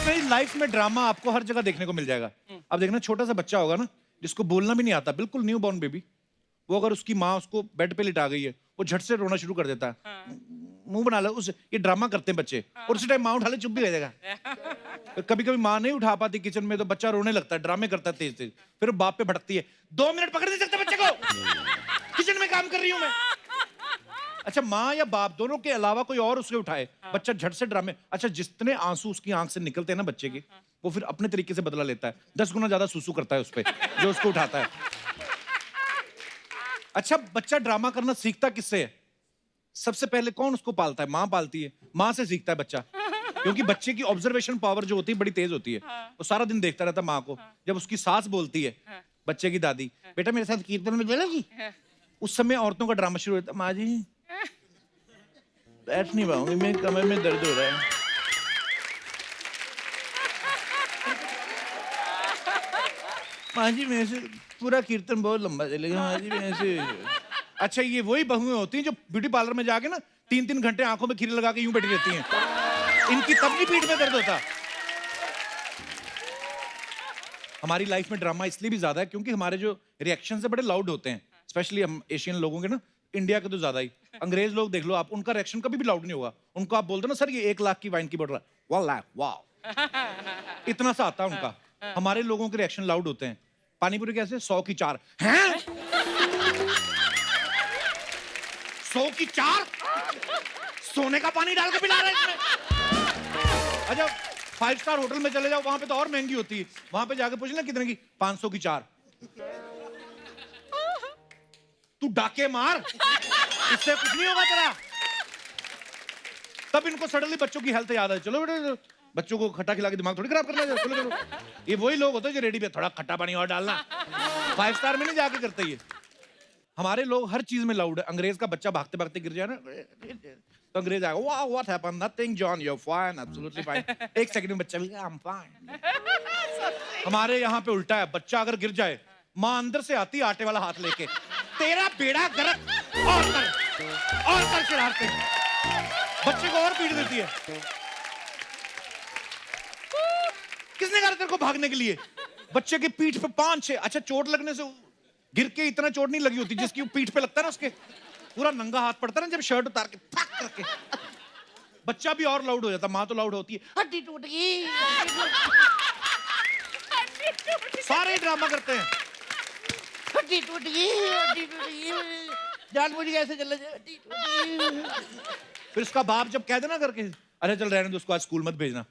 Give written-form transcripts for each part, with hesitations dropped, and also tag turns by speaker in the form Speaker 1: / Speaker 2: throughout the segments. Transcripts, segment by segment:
Speaker 1: Literally life में drama आपको हर जगह देखने को मिल जाएगा। अब देखना, छोटा सा बच्चा होगा ना, जिसको बोलना भी नहीं आता, बिल्कुल न्यू बॉर्न बेबी, वो अगर उसकी माँ उसको बेड पे लिटा गई है, वो झट से रोना शुरू कर देता है। मुंह बना ले उस, ये ड्रामा करते हैं बच्चे। और उसी टाइम माँ उठा ले, चुप भी रह जाएगा। कभी कभी माँ नहीं उठा पाती किचन में, तो बच्चा रोने लगता है, ड्रामे करता है तेज तेज। फिर बाप पे भड़कती है, 2 मिनट पकड़ नहीं सकते बच्चे को, किचन में काम कर रही हूँ मैं। अच्छा, माँ या बाप दोनों के अलावा कोई और उसे उठाए, बच्चा झट से ड्रामे। अच्छा, जितने आंसू उसकी आंख से निकलते हैं ना बच्चे के, वो फिर अपने तरीके से बदला लेता है, 10 गुना ज्यादा सूसू करता है उस पे जो उसको उठाता है। अच्छा, बच्चा ड्रामा करना सीखता किससे है? सबसे पहले कौन उसको पालता है? माँ पालती है। माँ से सीखता है बच्चा, क्योंकि बच्चे की ऑब्जर्वेशन पावर जो होती है बड़ी तेज होती है। वो सारा दिन देखता रहता है माँ को। जब उसकी सास बोलती है, बच्चे की दादी, बेटा मेरे साथ कीर्तन में चलेगी, उस समय औरतों का ड्रामा शुरू होता है। माँ जी बैठ नहीं पाऊंगी, मेरे कमर में दर्द हो रहा है। माँ जी मेरे से पूरा कीर्तन बहुत लंबा चलेगा, माँ जी मेरे से। अच्छा, ये वही बहुएं होती हैं जो ब्यूटी पार्लर में जाके ना 3-3 घंटे आंखों में खीरे लगा के यूं बैठी रहती हैं। इनकी तब नहीं पीठ में दर्द होता। हमारी लाइफ में ड्रामा इसलिए भी ज्यादा है क्योंकि हमारे जो रिएक्शन है बड़े लाउड होते हैं, स्पेशली हम एशियन लोगों के ना, इंडिया के तो ज्यादा ही। अंग्रेज लोग देख लो आप, उनका रिएक्शन कभी भी लाउड नहीं होगा। उनको आप बोल दो ना, सर ये 1 लाख की वाइन की बोतल है, वाह, इतना सा आता है उनका। हमारे लोगों के रिएक्शन लाउड होते हैं। पानी पूरी कैसे? 100 की 4 हैं? 100 की 4? सोने का पानी डाल के पिला रहे हैं इसमें। अच्छा, 5 स्टार होटल में चले जाओ, वहां पे तो और महंगी होती है। वहां पे जाके पूछ लेना कितने की? 500 की 4। तू डाके मार, इससे कुछ नहीं होगा तेरा। तब इनको सडनली बच्चों की हेल्थ याद है। चलो बेटे, बच्चों को खट्टा खिला के दिमाग थोड़ी खराब करना है। चलो चलो, ये वही लोग होते हैं जो रेडी पे थोड़ा खट्टा पानी और डालना। 5 स्टार में नहीं जाके करते ये। हमारे लोग हर चीज में लाउड है। अंग्रेज का बच्चा भागते भागते गिर जाए ना, तो अंग्रेज आएगा, वाह what happened? Nothing John, you are fine, absolutely fine. 1 second में बच्चा भी, आई एम फाइन। हमारे यहाँ पे उल्टा है, बच्चा अगर गिर जाए, माँ अंदर से आती है आटे वाला हाथ लेके, तेरा बेड़ा गर्क, और कर शरारते, बच्चे को और पीट देती है। किसने कहा तेरे को भागने के लिए? बच्चे की पीठ पे 5-6। अच्छा, चोट लगने से गिर के इतना चोट नहीं लगी होती जिसकी पीठ पे लगता है ना, उसके पूरा नंगा हाथ पड़ता है ना जब शर्ट उतार के फक करके, बच्चा भी और लाउड हो जाता। माँ तो लाउड होती है, हड्डी टूट गई। सारे ड्रामा करते हैं, हड्डी टूट गई, हड्डी टूट गई, जानबूझ के ऐसे चले जाए, हड्डी टूट गई। फिर उसका बाप जब कह देना करके, अरे चल रहने दो उसको, आज स्कूल मत भेजना,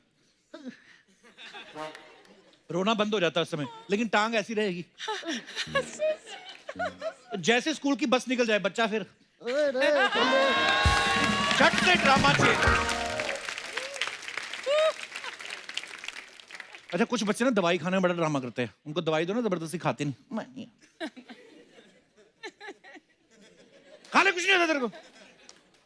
Speaker 1: रोना बंद हो जाता है उस समय, लेकिन टांग ऐसी रहेगी। जैसे स्कूल की बस निकल जाए, बच्चा फिर झट से ड्रामा चेंज। अच्छा, कुछ बच्चे ना दवाई खाने में बड़ा ड्रामा करते हैं। उनको दवाई दो ना, जबरदस्ती खाते नहीं। खाने कुछ नहीं होता तेरे को।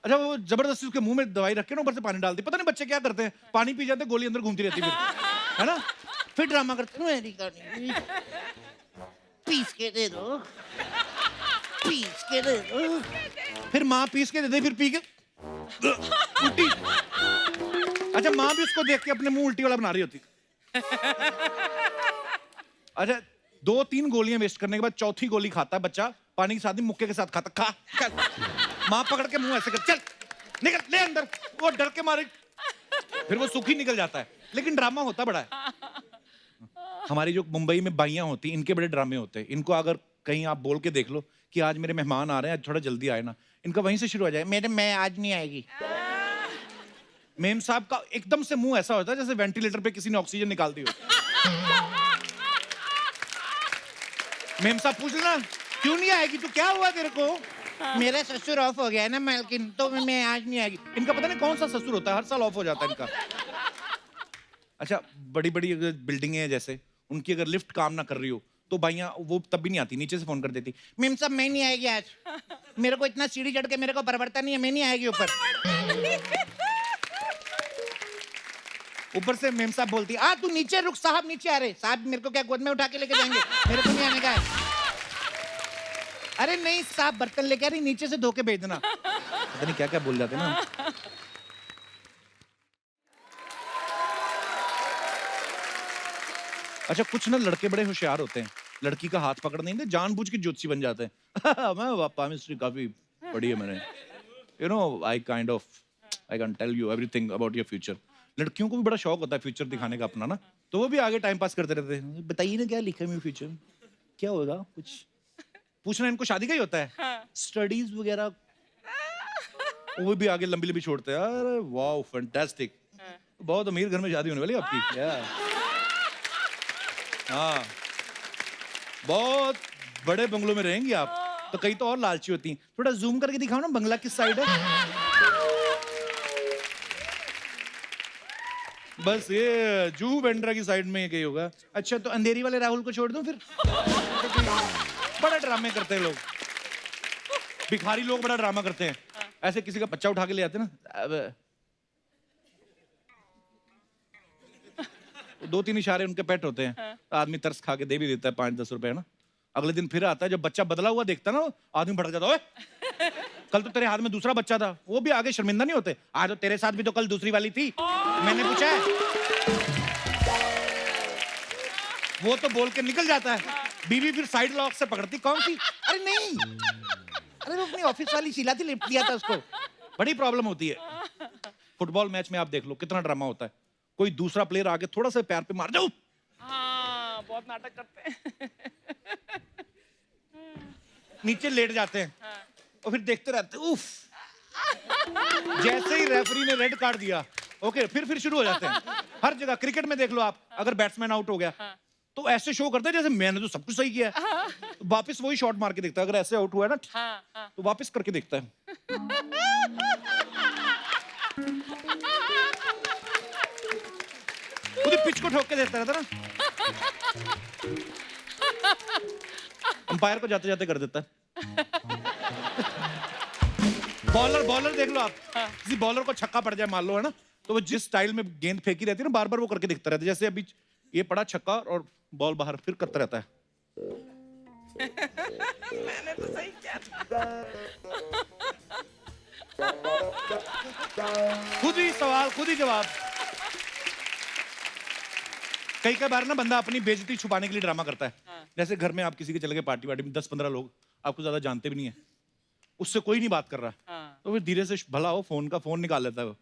Speaker 1: अच्छा, वो जबरदस्ती उसके मुंह में दवाई रख के ना ऊपर से पानी डालती। पता नहीं बच्चे क्या करते हैं, पानी पी जाते, गोली अंदर घूमती रहती है ना। फिर ड्रामा करते, मेरी कहानी पीस के दे दो, पीस के दे दो। फिर माँ पीस के दे दे, फिर पी के उल्टी। अच्छा, माँ भी उसको देख के अपने मुंह उल्टी वाला बना रही होती। अच्छा, 2-3 गोलियां वेस्ट करने के बाद चौथी गोली खाता है बच्चा, पानी के साथ ही मुक्के के साथ खाता। खा, माँ पकड़ के मुंह ऐसे कर, चल निकल ले अंदर। वो डर के मारे फिर वो सुखी निकल जाता है, लेकिन ड्रामा होता बड़ा है। हमारी जो मुंबई में बाइयां होती, इनके बड़े ड्रामे होते हैं। इनको अगर कहीं आप बोल के देख लो कि आज मेरे मेहमान आ रहे हैं, आज थोड़ा जल्दी आए ना, इनका वहीं से शुरू हो जाए, मैं आज नहीं आएगी। मेम साहब का एकदम से मुंह ऐसा होता है जैसे वेंटिलेटर पे किसी ने ऑक्सीजन निकाल दी हो। मेम साहब पूछ लेना, क्यों नहीं आएगी? तो क्या हुआ तेरे को? मेरा ससुर ऑफ हो गया है ना मालकिन, तो मैं आज नहीं आएगी। इनका पता नहीं कौन सा ससुर होता है, हर साल ऑफ हो जाता है इनका। अच्छा, बड़ी बड़ी बिल्डिंगें हैं जैसे, उनकी अगर लिफ्ट काम ना कर रही हो तो भाइयां वो तब भी नहीं आती, नीचे से फोन कर देती, मेम साहब मैं नहीं आएगी आज, मेरे को इतना सीढ़ी चढ़ के मेरे को परवड़ता नहीं है, मैं नहीं आएगी ऊपर। ऊपर से मेम साहब बोलती, तू नीचे रुक, साहब नीचे आ रहे। साहब मेरे को क्या गोद में उठा के लेके जाएंगे, मेरे को नहीं आने का है। अरे नहीं साहब, बर्तन लेके आ रही, नीचे से धो के भेज देना। पता नहीं क्या क्या बोल जाते ना। अच्छा कुछ ना लड़के बड़े होशियार होते हैं, लड़की का हाथ पकड़ नहीं दे, जानबूझ के ज्योतिषी बन जाते हैं। मैं पामिस्ट्री काफी पढ़ी है मैंने, you know I kind of I can tell you everything about your future. लड़कियों को भी बड़ा शौक होता है फ्यूचर दिखाने का अपना ना, तो वो भी आगे टाइम पास करते रहते हैं, बताइए ना क्या लिखा है मेरे फ्यूचर, क्या होगा कुछ पूछना, इनको शादी का ही होता है, स्टडीज वगैरह वो भी आगे लंबी लंबी छोड़ते हैं। अरे वाह फैंटास्टिक, बहुत अमीर घर में शादी होने वाली है आपकी। हाँ बहुत बड़े बंगलों में रहेंगी आप, तो कई तो और लालची होती हैं। थोड़ा जूम करके दिखाओ ना बंगला किस साइड है। बस ये जूहू बेंड्रा की साइड में कहीं होगा। अच्छा तो अंधेरी वाले राहुल को छोड़ दूं फिर। बड़ा ड्रामे करते हैं लोग, भिखारी लोग बड़ा ड्रामा करते हैं। ऐसे किसी का बच्चा उठा के ले आते ना, अब 2-3 इशारे उनके पेट होते हैं, आदमी तरस खा के दे भी देता है 5-10 रुपए ना। अगले दिन फिर आता है, जब बच्चा बदला हुआ देखता ना, आदमी भड़क जाता है, कल तो तेरे हाथ में दूसरा बच्चा था। वो भी आगे शर्मिंदा नहीं होते, आज तो तेरे साथ भी तो कल दूसरी वाली थी, मैंने पूछा है। वो तो बोल के निकल जाता है, बीवी फिर साइड लॉक से पकड़ती, कौन सी, अरे नहीं, अरे वो अपनी ऑफिस वाली शीला थी, लिफ्ट दिया था उसको। बड़ी प्रॉब्लम होती है। फुटबॉल मैच में आप देख लो कितना ड्रामा होता है, कोई दूसरा प्लेयर आके थोड़ा सा पैर पे मार जाओ,
Speaker 2: हाँ बहुत नाटक करते हैं।
Speaker 1: नीचे लेट जाते हैं और फिर देखते रहते हैं, उफ। जैसे ही रेफरी ने रेड कार्ड दिया, ओके फिर शुरू हो जाते हैं। हर जगह क्रिकेट में देख लो आप, अगर बैट्समैन आउट हो गया तो ऐसे शो करते हैं जैसे मैंने तो सब कुछ सही किया है। तो वापस वही शॉट मार के देखता है, अगर ऐसे आउट हुआ है ना तो वापस करके देखता है। खुद पिच को ठोक के देता रहता ना, अंपायर को जाते जाते कर देता है। बॉलर देख लो आप, किसी बॉलर को छक्का पड़ जाए मान लो है ना, तो वो जिस स्टाइल में गेंद फेंकी रहती है ना, बार बार वो करके दिखता रहता है। जैसे अभी ये पड़ा छक्का और बॉल बाहर, फिर करता रहता है।
Speaker 2: मैंने तो सही किया था।
Speaker 1: खुद ही सवाल खुद ही जवाब। कई बार ना बंदा अपनी बेइज्जती छुपाने के लिए ड्रामा करता है। जैसे घर में आप किसी के चले गए पार्टी वार्टी में, 10-15 लोग आपको ज्यादा जानते भी नहीं है, उससे कोई नहीं बात कर रहा, तो फिर धीरे से भला हो फोन निकाल लेता है वो,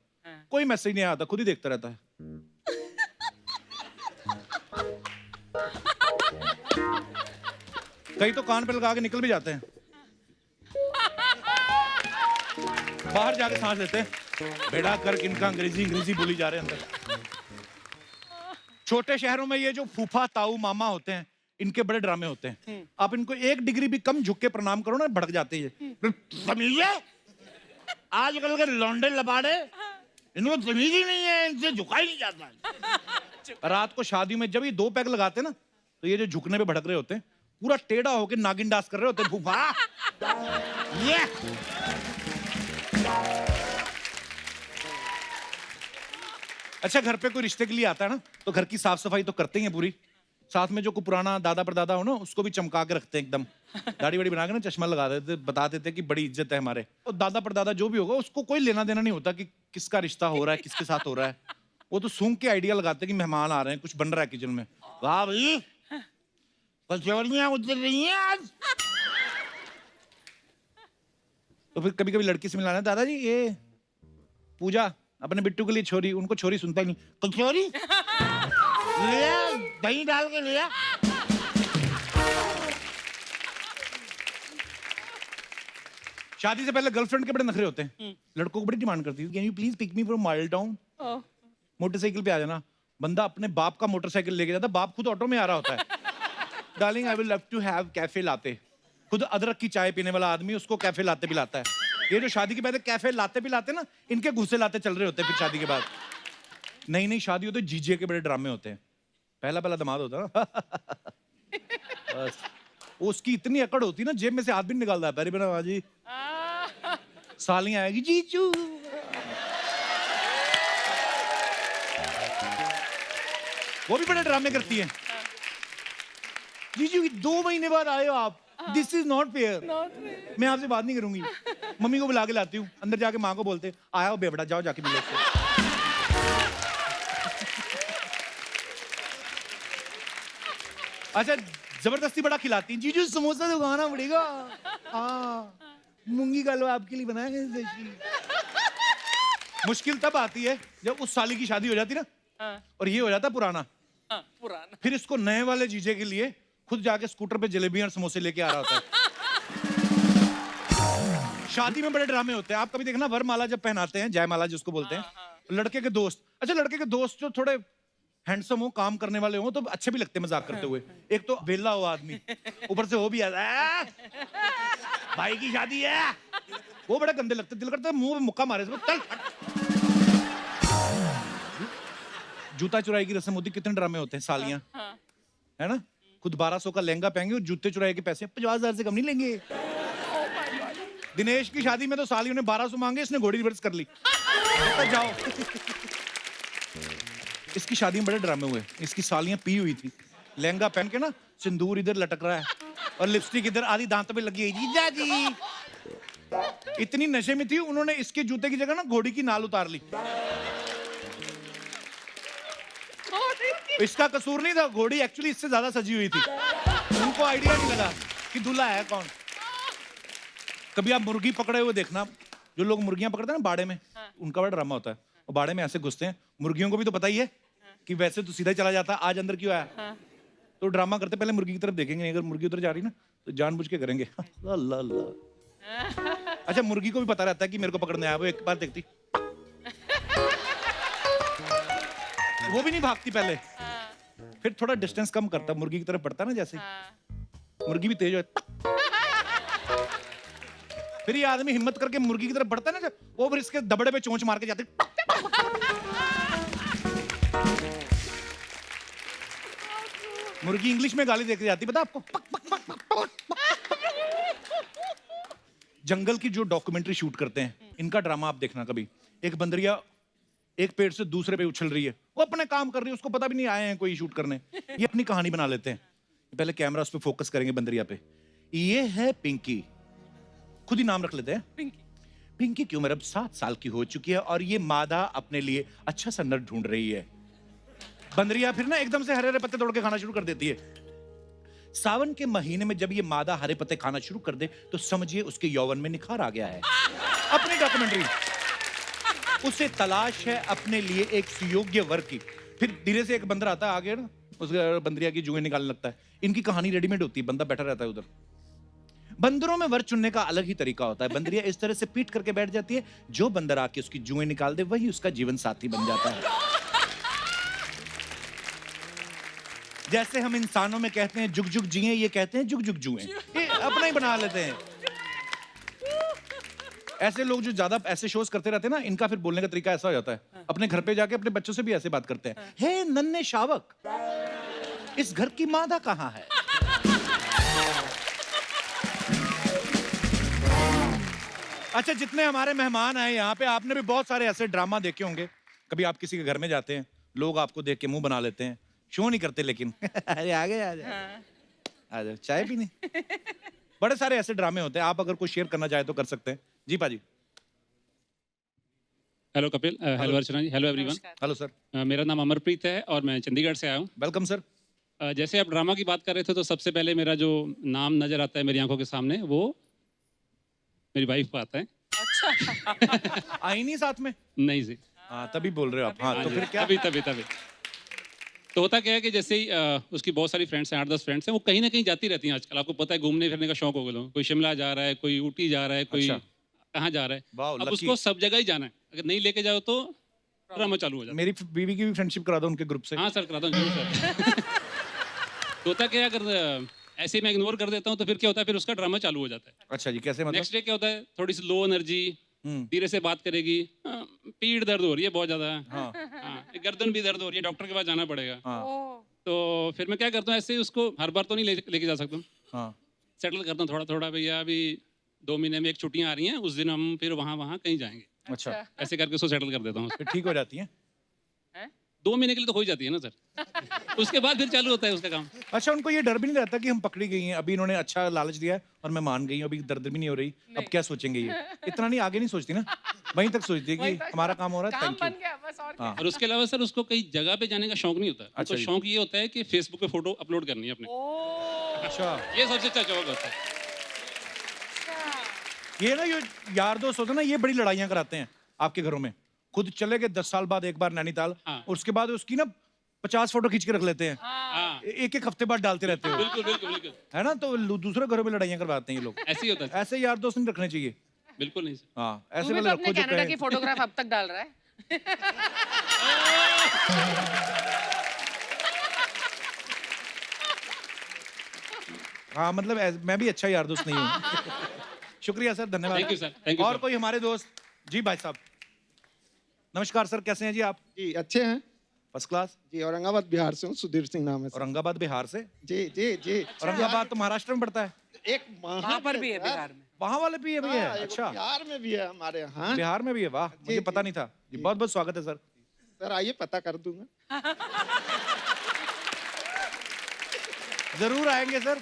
Speaker 1: कोई मैसेज नहीं आता, खुद ही देखता रहता है। कई तो कान पे लगा के निकल भी जाते हैं, बाहर जाके सांस लेते हैं, बेड़ा कर किनका अंग्रेजी बोली जा रहे हैं अंदर। छोटे शहरों में ये जो फूफा ताऊ मामा होते हैं, इनके बड़े ड्रामे होते हैं। आप इनको 1 डिग्री भी कम झुक के प्रणाम करो ना, भड़क जाते हैं। समझिए आजकल के लौंडे लबाड़े, इनको तमीज ही नहीं है, इनसे झुका ही नहीं जाता। रात को शादियों में जब ये 2 पैग लगाते ना, तो ये जो झुकने पे भड़क रहे होते हैं, पूरा टेढ़ा होके नागिन डांस कर रहे होते हैं। फूफा ये अच्छा, घर पे कोई रिश्ते के लिए आता है ना, तो घर की साफ सफाई तो करते ही हैं पूरी, साथ में जो कोई पुराना दादा परदादा हो ना, उसको भी चमका के रखते हैं एकदम, दाढ़ी वाड़ी बना के ना, चश्मा लगा देते, बता देते कि बड़ी इज्जत है हमारे। और दादा परदादा जो भी होगा, उसको कोई लेना देना नहीं होता कि किसका रिश्ता हो रहा है, किसके साथ हो रहा है। वो तो सूंघ के आइडिया लगाते हैं कि मेहमान आ रहे हैं, कुछ बन रहा है किचन में। वाह भाई कचौड़ियां उतर रही हैं आज। तो फिर कभी कभी लड़की से मिलाना, दादाजी ये पूजा अपने बिट्टू के लिए छोरी, उनको छोरी सुनता ही नहीं, कचौरी लिया, दही डाल के लिया। शादी से पहले गर्लफ्रेंड के बड़े नखरे होते हैं, लड़कों को बड़ी डिमांड करती है, can you please pick me from mile town, motorcycle पे आ जाना। बंदा अपने बाप का मोटरसाइकिल लेके जाता, बाप खुद ऑटो में आ रहा होता है। Darling I will love to have cafe latte, खुद अदरक की चाय पीने वाला आदमी उसको कैफे लाते पिलाता है। ये जो शादी के पहले कैफे लाते पिलाते ना, इनके घुसे लाते चल रहे होते हैं फिर शादी के बाद। नई शादी होती है, जीजे के बड़े ड्रामे होते हैं। पहला दामाद होता है ना, बस उसकी इतनी अकड़ होती है ना, जेब में से हाथ भी निकालता है, पैरी बना जी सालियां आएगी जीजू। वो भी बड़े ड्रामे करती है। जीजू 2 महीने बाद आए हो आप, दिस इज नॉट फेयर, मैं आपसे बात नहीं करूंगी। मम्मी को बुला के लाती हूँ, अंदर जाके माँ को बोलते आया हो बेवड़ा, जाओ जाके मिलो। अच्छा जबरदस्ती बड़ा खिलाती हैं, जीजू समोसा तो खाना पड़ेगा। हाँ मूंगी का हलवा आपके लिए बनाया है देसी। मुश्किल तब आती है जब उस साली की शादी हो जाती ना
Speaker 2: हाँ,
Speaker 1: और ये हो जाता पुराना,
Speaker 2: हाँ, पुराना।
Speaker 1: फिर इसको नए वाले जीजे के लिए खुद जाके स्कूटर पे जलेबियां और समोसे लेके आ रहा होता है। शादी में बड़े ड्रामे होते हैं, आप कभी देखना वरमाला जब पहनाते हैं, जयमाला जिसको बोलते हैं, लड़के के दोस्त, अच्छा लड़के के दोस्त जो थोड़े हैंडसम हो, काम करने वाले हो, तो अच्छे भी लगते हैं मजाक करते हुए। एक तो वेला हो आदमी, ऊपर से वो भी आता है, भाई की शादी है, वो बड़े गंदे लगते, दिल करता है मुंह में मुक्का मारे, चल हट। जूता चुराई की रस्म होती, कितने ड्रामे होते हैं, सालियां है ना, खुद 1200 का लहंगा पहनेंगे और जूते चुराई के पैसे 50,000 से कम नहीं लेंगे। दिनेश की शादी में तो सालियों ने 1200 मांगे, इसने घोड़ी रिवर्स कर ली। तो जाओ। इसकी शादी में बड़े ड्रामे हुए, इसकी सालियां पी हुई थी, लहंगा पहन के ना सिंदूर इधर लटक रहा है और लिपस्टिक इधर आधी दांतों पे लगी है, जीजा जी। इतनी नशे में थी, उन्होंने इसके जूते की जगह ना घोड़ी की नाल उतार ली। इसका कसूर नहीं था, घोड़ी एक्चुअली इससे ज्यादा सजी हुई थी, उनको आइडिया नहीं लगा कि दूल्हा है कौन। कभी आप मुर्गी पकड़े हुए देखना, जो लोग मुर्गियां पकड़ते हैं ना बाड़े में, उनका बड़ा ड्रामा होता है, और बाड़े में ऐसे घुसते हैं, मुर्गियों को भी तो पता ही है कि वैसे तो सीधा ही चला जाता, आज अंदर क्यों आया, तो ड्रामा करते पहले मुर्गी की तरफ देखेंगे, अगर मुर्गी उधर जा रही ना तो जानबूझ के करेंगे। अल्लाह अल्लाह। अच्छा मुर्गी को भी पता रहता है कि मेरे को पकड़ने आया, वो एक बार देखती, वो भी नहीं भागती पहले, फिर थोड़ा डिस्टेंस कम करता, मुर्गी की तरफ बढ़ता ना, जैसे मुर्गी भी तेज हो, फिर ये आदमी हिम्मत करके मुर्गी की तरफ बढ़ता ना, वो फिर इसके दबड़े पे चोंच मार के जाते। मुर्गी इंग्लिश में गाली देके जाती, पता आपको। जंगल की जो डॉक्यूमेंट्री शूट करते हैं, इनका ड्रामा आप देखना कभी। एक बंदरिया एक पेड़ से दूसरे पे उछल रही है, वो अपने काम कर रही है, उसको पता भी नहीं आए हैं कोई शूट करने, ये अपनी कहानी बना लेते हैं। पहले कैमरा उस पे फोकस करेंगे बंदरिया पे, ये है पिंकी, खुद ही नाम रख लेते हैं
Speaker 2: पिंकी।
Speaker 1: पिंकी की उम्र अब 7 साल की हो चुकी है और ये मादा अपने लिए अच्छा सा नर ढूंढ रही है। बंदरिया फिर ना एकदम से हरे हरे पत्ते तोड़ के खाना शुरू कर देती है। सावन के महीने में जब ये मादा हरे पत्ते खाना शुरू कर दे तो समझिए उसके यौवन में निखार आ गया है। अपनी डॉक्यूमेंट्री, उसे तलाश है अपने लिए एक सुयोग्य वर की। फिर धीरे से एक बंदर आता है आगे ना, उसके बंदरिया की जुएं निकालने लगता है। इनकी कहानी रेडीमेड होती है, बंदा बैठा रहता है उधर। बंदरों में वर चुनने का अलग ही तरीका होता है। बंदरिया इस तरह से पीट करके बैठ जाती है, जो बंदर आके उसकी जुएं निकाल दे वही उसका जीवन साथी बन जाता है। जैसे हम इंसानों में कहते हैं जुग जुग जिए, ये कहते हैं जुग जुग जुएं, ये अपना ही बना लेते हैं। ऐसे लोग जो ज्यादा ऐसे शोज करते रहते हैं ना, इनका फिर बोलने का तरीका ऐसा हो जाता है, अपने घर पे जाके अपने बच्चों से भी ऐसे बात करते हैं, हे नन्हे शावक, इस घर की मादा कहाँ है? अच्छा, जितने हमारे मेहमान आए यहाँ पे, आपने भी बहुत सारे ऐसे ड्रामा देखे होंगे। कभी आप किसी के घर में जाते हैं, लोग आपको देख के मुंह बना लेते हैं, शो नहीं करते लेकिन अरे आ गए, आ जाओ चाय पीने। बड़े सारे ऐसे ड्रामे होते हैं, आप अगर कोई शेयर करना चाहे तो कर सकते हैं। जी पाजी।
Speaker 3: हेलो कपिल, हेलो अर्चना जी, हेलो एवरीवन।
Speaker 1: Hello sir.
Speaker 3: मेरा नाम अमरप्रीत है और मैं चंडीगढ़ से आया हूँ।
Speaker 1: Welcome sir.
Speaker 3: जैसे आप ड्रामा की बात कर रहे थे तो सबसे पहले मेरा जो नाम नजर आता है मेरी आंखों के सामने, वो मेरी वाइफ का आता है।
Speaker 2: अच्छा।
Speaker 1: आई नहीं साथ में?
Speaker 3: नहीं जी।
Speaker 1: हाँ तभी बोल रहे हो आप। हाँ तो फिर क्या?
Speaker 3: तभी तभी तभी तो होता क्या है कि जैसे ही उसकी बहुत सारी फ्रेंड्स हैं, 8-10 फ्रेंड्स हैं, वो कहीं ना कहीं जाती रहती हैं आजकल। आपको पता है घूमने फिरने का शौक हो गया, कोई शिमला जा रहा है, कोई ऊटी जा रहा है, कोई कहाँ जा रहा है।
Speaker 1: वाह,
Speaker 3: अब
Speaker 1: lucky।
Speaker 3: उसको सब जगह ही जाना है, अगर नहीं लेके जाओ तो ड्रामा चालू हो जाता है।
Speaker 1: मेरी बीवी की भी फ्रेंडशिप करा दो उनके ग्रुप से।
Speaker 3: हाँ सर, कराता हूँ जरूर सर। तो होता क्या है, अगर ऐसे ही मैं इग्नोर कर देता हूँ तो फिर क्या होता है, फिर उसका ड्रामा चालू हो जाता है।
Speaker 1: अच्छा जी, कैसे मतलब?
Speaker 3: नेक्स्ट डे क्या होता है, थोड़ी सी लो एनर्जी, धीरे से बात करेगी, पीठ दर्द हो रही है बहुत ज्यादा, हाँ, गर्दन भी दर्द हो रही है, डॉक्टर के पास जाना पड़ेगा। तो फिर मैं क्या करता हूँ, ऐसे ही उसको हर बार तो नहीं लेके जा सकता हूँ, सेटल करता हूँ थोड़ा थोड़ा, भैया अभी 2 महीने में एक छुट्टियां आ रही हैं, उस दिन हम फिर वहाँ कहीं जाएंगे।
Speaker 1: अच्छा,
Speaker 3: ऐसे करके उसको सेटल कर देता हूँ।
Speaker 1: फिर ठीक हो जाती है?
Speaker 3: 2 महीने के लिए तो हो ही जाती है ना सर, उसके बाद फिर चालू होता है उसका काम।
Speaker 1: अच्छा, उनको ये डर भी नहीं रहता कि हम पकड़ी गई हैं, अभी इन्होंने अच्छा लालच दिया है और मैं मान गई हूँ, अभी दर्द भी नहीं हो रही, अब क्या सोचेंगे ये? इतना नहीं, आगे नहीं सोचती ना। वहीं तक सोचती है कि हमारा काम हो रहा है,
Speaker 2: काम
Speaker 1: थैंक यू।
Speaker 2: बन गया बस और क्या।
Speaker 1: हाँ
Speaker 3: और उसके अलावा सर उसको कई जगह पे जाने का शौक नहीं होता।
Speaker 1: अच्छा
Speaker 3: तो
Speaker 1: जी।
Speaker 3: शौक ये होता है कि फेसबुक पे फोटो अपलोड करनी है अपने।
Speaker 2: ओ
Speaker 1: अच्छा,
Speaker 3: ये सबसे अच्छा शौक होता है।
Speaker 1: ये ना ये यार दोस्त होते हैं ना, ये बड़ी लड़ाइयाँ कराते हैं आपके घरों में। खुद चले गए 10 साल बाद एक बार नैनीताल,
Speaker 3: हाँ।
Speaker 1: उसके बाद उसकी ना 50 फोटो खींच के रख लेते हैं,
Speaker 3: हाँ,
Speaker 1: एक एक हफ्ते बाद डालते रहते हो,
Speaker 3: बिल्कुल बिल्कुल बिल्कुल
Speaker 1: है ना? तो दूसरे घरों में लड़ाइयाँ करवाते हैं ये लोग।
Speaker 3: ऐसे ही होता है।
Speaker 1: ऐसे यार दोस्त नहीं रखने चाहिए।
Speaker 3: बिल्कुल नहीं सर।
Speaker 1: हाँ,
Speaker 2: तू
Speaker 1: ऐसे
Speaker 2: भी
Speaker 1: वाले
Speaker 2: तो
Speaker 1: रखो
Speaker 2: अपने
Speaker 1: जो
Speaker 2: कनाडा की
Speaker 1: कहें।
Speaker 2: फोटोग्राफ अब तक डाल रहा है।
Speaker 1: हाँ, मतलब मैं भी अच्छा यार दोस्त नहीं हूँ। शुक्रिया सर, धन्यवाद।
Speaker 3: Thank you sir, thank you
Speaker 1: और
Speaker 3: सर।
Speaker 1: कोई हमारे दोस्त? जी भाई साहब, नमस्कार सर, कैसे हैं जी आप?
Speaker 4: जी अच्छे हैं
Speaker 1: फर्स्ट क्लास।
Speaker 4: जी। औरंगाबाद बिहार से हूँ, सुधीर सिंह नाम है सर।
Speaker 1: औरंगाबाद बिहार से?
Speaker 4: जी जी जी।
Speaker 1: औरंगाबाद तो महाराष्ट्र में पड़ता है।
Speaker 4: एक
Speaker 2: वहां पर भी है बिहार में।
Speaker 1: वहाँ वाले भी है भैया?
Speaker 4: हाँ, एगो
Speaker 1: अच्छा,
Speaker 4: बिहार में भी है हमारे यहाँ।
Speaker 1: बिहार में भी है, वाह, मुझे
Speaker 4: जी,
Speaker 1: पता नहीं था जी। बहुत बहुत स्वागत है सर।
Speaker 4: सर आइए पता कर दूंगा।
Speaker 1: जरूर आएंगे सर।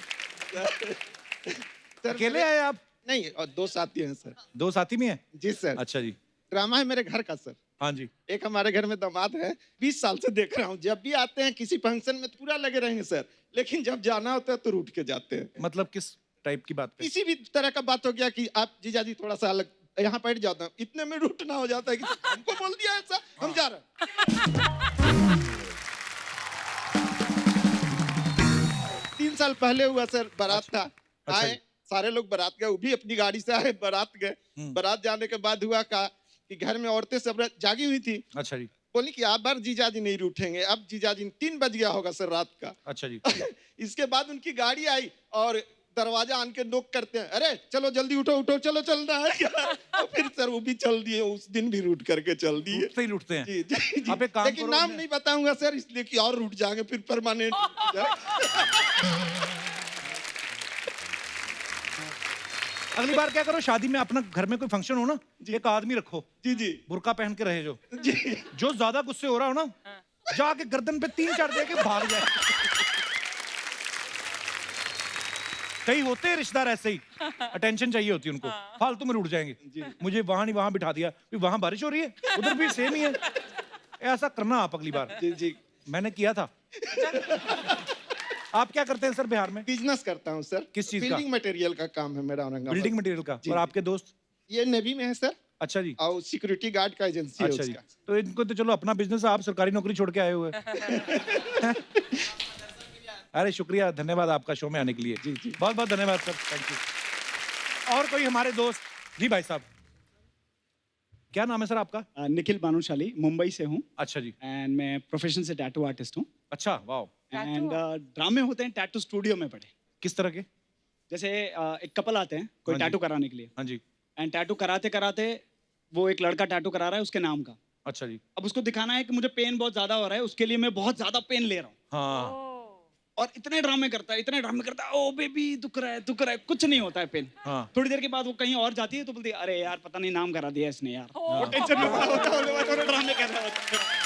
Speaker 4: सर
Speaker 1: अकेले आए आप?
Speaker 4: नहीं, और दो साथी हैं सर।
Speaker 1: दो साथी में है?
Speaker 4: जी सर।
Speaker 1: अच्छा जी।
Speaker 4: ड्रामा है मेरे घर का सर।
Speaker 1: हाँ जी।
Speaker 4: एक हमारे घर में दामाद है, 20 साल से देख रहा हूँ। जब भी आते हैं किसी फंक्शन में तो पूरा लगे रहेंगे सर, लेकिन जब जाना होता है तो रूठ के जाते हैं।
Speaker 1: मतलब किस टाइप की बात पे?
Speaker 4: किसी भी तरह का बात हो गया कि आप जीजाजी थोड़ा सा अलग यहाँ बैठ जाता हूँ, इतने में रूठना हो जाता है कि हमको बोल दिया ऐसा, हम जा रहे हैं। 3 साल पहले हुआ सर, बारात था।
Speaker 1: अच्छा
Speaker 4: आए
Speaker 1: जी।
Speaker 4: सारे लोग बारात गए, वो भी अपनी गाड़ी से आए, बारात गए। बारात जाने के बाद हुआ कि घर में औरतें सब जागी हुई थी।
Speaker 1: अच्छा जी।
Speaker 4: बोली कि आप बार जीजाजी नहीं रूठेंगे। अब जीजाजी 3 बज गया होगा सर रात का।
Speaker 1: अच्छा जी।
Speaker 4: इसके बाद उनकी गाड़ी आई और दरवाजा आन के नोक करते हैं, अरे चलो जल्दी उठो उठो, चलो चलना है। और फिर सर वो भी चल दिए, उस दिन भी रूठ करके चल दिए।
Speaker 1: रूठते ही रूठते हैं।
Speaker 4: जी जी जी।
Speaker 1: आप एक काम
Speaker 4: लेकिन
Speaker 1: करो,
Speaker 4: नाम नहीं बताऊंगा सर, इसलिए कि और रूठ जाएंगे फिर परमानेंट।
Speaker 1: अगली बार क्या करो, शादी में अपना घर में कोई फंक्शन हो ना, एक आदमी रखो
Speaker 4: जी जी
Speaker 1: बुर्का पहन के रहे,
Speaker 4: जी।
Speaker 1: जो ज्यादा गुस्से हो रहा हो ना, जाके गर्दन पे 3-4 दे के भाग जाए। कई होते हैं रिश्तेदार ऐसे ही, अटेंशन चाहिए होती है उनको, फालतू में रूठ जाएंगे। मुझे वहां नहीं वहां बिठा दिया, वहां बारिश हो रही है, उधर भी सेम ही है। ऐसा करना आप अगली बार।
Speaker 4: जी जी।
Speaker 1: मैंने किया था। आप क्या करते हैं सर बिहार में?
Speaker 4: बिजनेस करता हूँ सर।
Speaker 1: किस चीज का?
Speaker 4: बिल्डिंग मटेरियल का काम है मेरा औरंगाबाद।
Speaker 1: बिल्डिंग मटेरियल का।
Speaker 4: जी,
Speaker 1: और
Speaker 4: जी।
Speaker 1: आपके दोस्त?
Speaker 4: ये नेवी में है सर,
Speaker 1: अच्छा जी।
Speaker 4: और सिक्योरिटी गार्ड का एजेंसी है
Speaker 1: अच्छा जी।
Speaker 4: उसका।
Speaker 1: तो इनको तो चलो अपना बिजनेस, आप सरकारी नौकरी छोड़ के आए हुए हैं। अरे शुक्रिया, धन्यवाद आपका शो में आने के लिए।
Speaker 4: जी, जी।
Speaker 1: बहुत बहुत धन्यवाद सर, थैंक यू। और कोई हमारे दोस्त? जी भाई साहब, क्या नाम है सर आपका?
Speaker 5: निखिल भानुशाली, मुंबई से हूँ
Speaker 1: अच्छा जी।
Speaker 5: एंड मैं प्रोफेशन से टैटू आर्टिस्ट हूँ।
Speaker 1: अच्छा, वाह।
Speaker 5: एंड ड्रामे होते हैं टैटू स्टूडियो में पड़े।
Speaker 1: किस तरह के?
Speaker 5: जैसे एक कपल आते हैं कोई
Speaker 1: हाँ जी।
Speaker 5: टैटू कराने के लिए,
Speaker 1: हाँ जी।
Speaker 5: एंड टैटू कराते कराते वो एक लड़का टैटू करा रहा है उसके नाम का।
Speaker 1: अच्छा जी।
Speaker 5: अब उसको दिखाना है कि मुझे पेन बहुत ज्यादा हो रहा है, उसके लिए मैं बहुत ज्यादा पेन ले रहा हूँ।
Speaker 1: हाँ
Speaker 5: और इतने ड्रामे करता है, इतने ड्रामे करता है, ओ बेबी दुख रहा है, कुछ नहीं होता है पेन।
Speaker 1: हाँ।
Speaker 5: थोड़ी देर के बाद वो कहीं और जाती है तो बोलती है अरे यार पता नहीं नाम करा दिया इसने यार। वो टेंशन में पड़ा होता है, वो ड्रामे कर रहा होता है।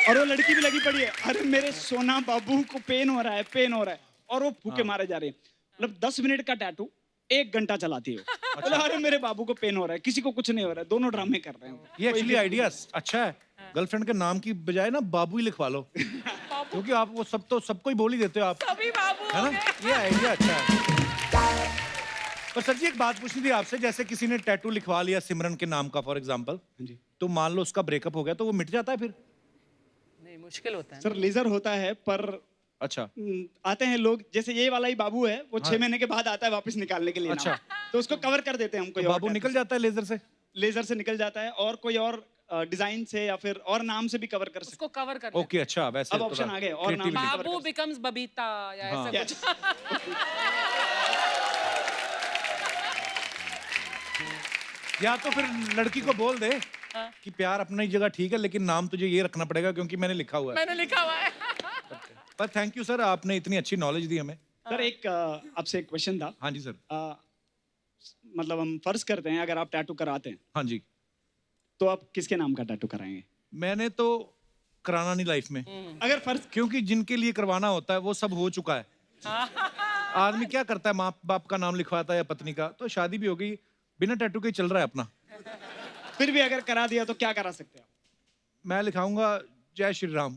Speaker 5: और वो लड़की भी लगी पड़ी है, अरे मेरे सोना बाबू को पेन हो रहा है, और वो फूके मारे जा रहे हैं। मतलब 10 मिनट का टैटू 1 घंटा चलाती है वो। बोला अरे मेरे बाबू को पेन हो रहा है, किसी को कुछ नहीं हो रहा है, दोनों ड्रामे कर रहे हैं।
Speaker 1: ये एक्चुअली आइडिया अच्छा है। गर्लफ्रेंड के नाम की बजाय ना बाबू ही लिखवा लो, क्योंकि आप वो सबको ही बोल ही देते हो आप,
Speaker 2: सभी बाबू
Speaker 1: है ना? ये आइडिया अच्छा है। पर सर जी एक बात पूछनी थी आपसे, जैसे किसी ने टैटू लिखवा लिया सिमरन के नाम का फॉर एग्जांपल,
Speaker 5: जी।
Speaker 1: तो मान लो उसका ब्रेकअप हो गया तो वो मिट जाता है फिर?
Speaker 2: नहीं, मुश्किल होता है
Speaker 5: सर लेजर होता है पर
Speaker 1: अच्छा।
Speaker 5: आते हैं लोग, जैसे ये वाला ही बाबू है वो 6 महीने के बाद आता है वापस निकालने के लिए
Speaker 1: अच्छा।
Speaker 5: नाम। तो उसको कवर कर देते हैं हम कोई
Speaker 1: तो
Speaker 5: और
Speaker 1: बाबू
Speaker 5: tattoo
Speaker 1: निकल जाता है लेजर से?
Speaker 5: से। लेजर से निकल जाता है और कोई और डिजाइन से या फिर और नाम से भी कवर कर सकते
Speaker 2: उसको कवर कर
Speaker 1: ओके, अच्छा। वैसे
Speaker 5: अब option आ गए, और नाम
Speaker 1: creativity।
Speaker 5: cover
Speaker 2: बाबू
Speaker 5: कर
Speaker 2: बिकम्स बबीता या
Speaker 1: हाँ।
Speaker 2: ऐसा
Speaker 5: Yes.
Speaker 1: या तो फिर लड़की को बोल दे कि प्यार अपनी जगह ठीक है, लेकिन नाम तुझे ये रखना पड़ेगा क्योंकि मैंने लिखा हुआ है।
Speaker 2: मैंने लिखा हुआ है।
Speaker 1: पर थैंक यू सर, आपने इतनी अच्छी नॉलेज दी हमें।
Speaker 5: सर एक आपसे एक क्वेश्चन था।
Speaker 1: हाँ जी सर।
Speaker 5: मतलब हम फर्ज करते हैं अगर आप टैटू कराते हैं
Speaker 1: हाँ जी।
Speaker 5: तो आप किसके नाम का टैटू कराएंगे?
Speaker 1: मैंने तो कराना नहीं लाइफ में,
Speaker 5: अगर फर्ज
Speaker 1: क्योंकि जिनके लिए करवाना होता है वो सब हो चुका है। आदमी क्या करता है, माँ बाप का नाम लिखवाता है या पत्नी का, तो शादी भी हो गई, बिना टैटू के ही चल रहा है अपना।
Speaker 5: फिर भी अगर करा दिया तो क्या करा सकते हैं आप?
Speaker 1: मैं लिखाऊंगा जय श्री राम।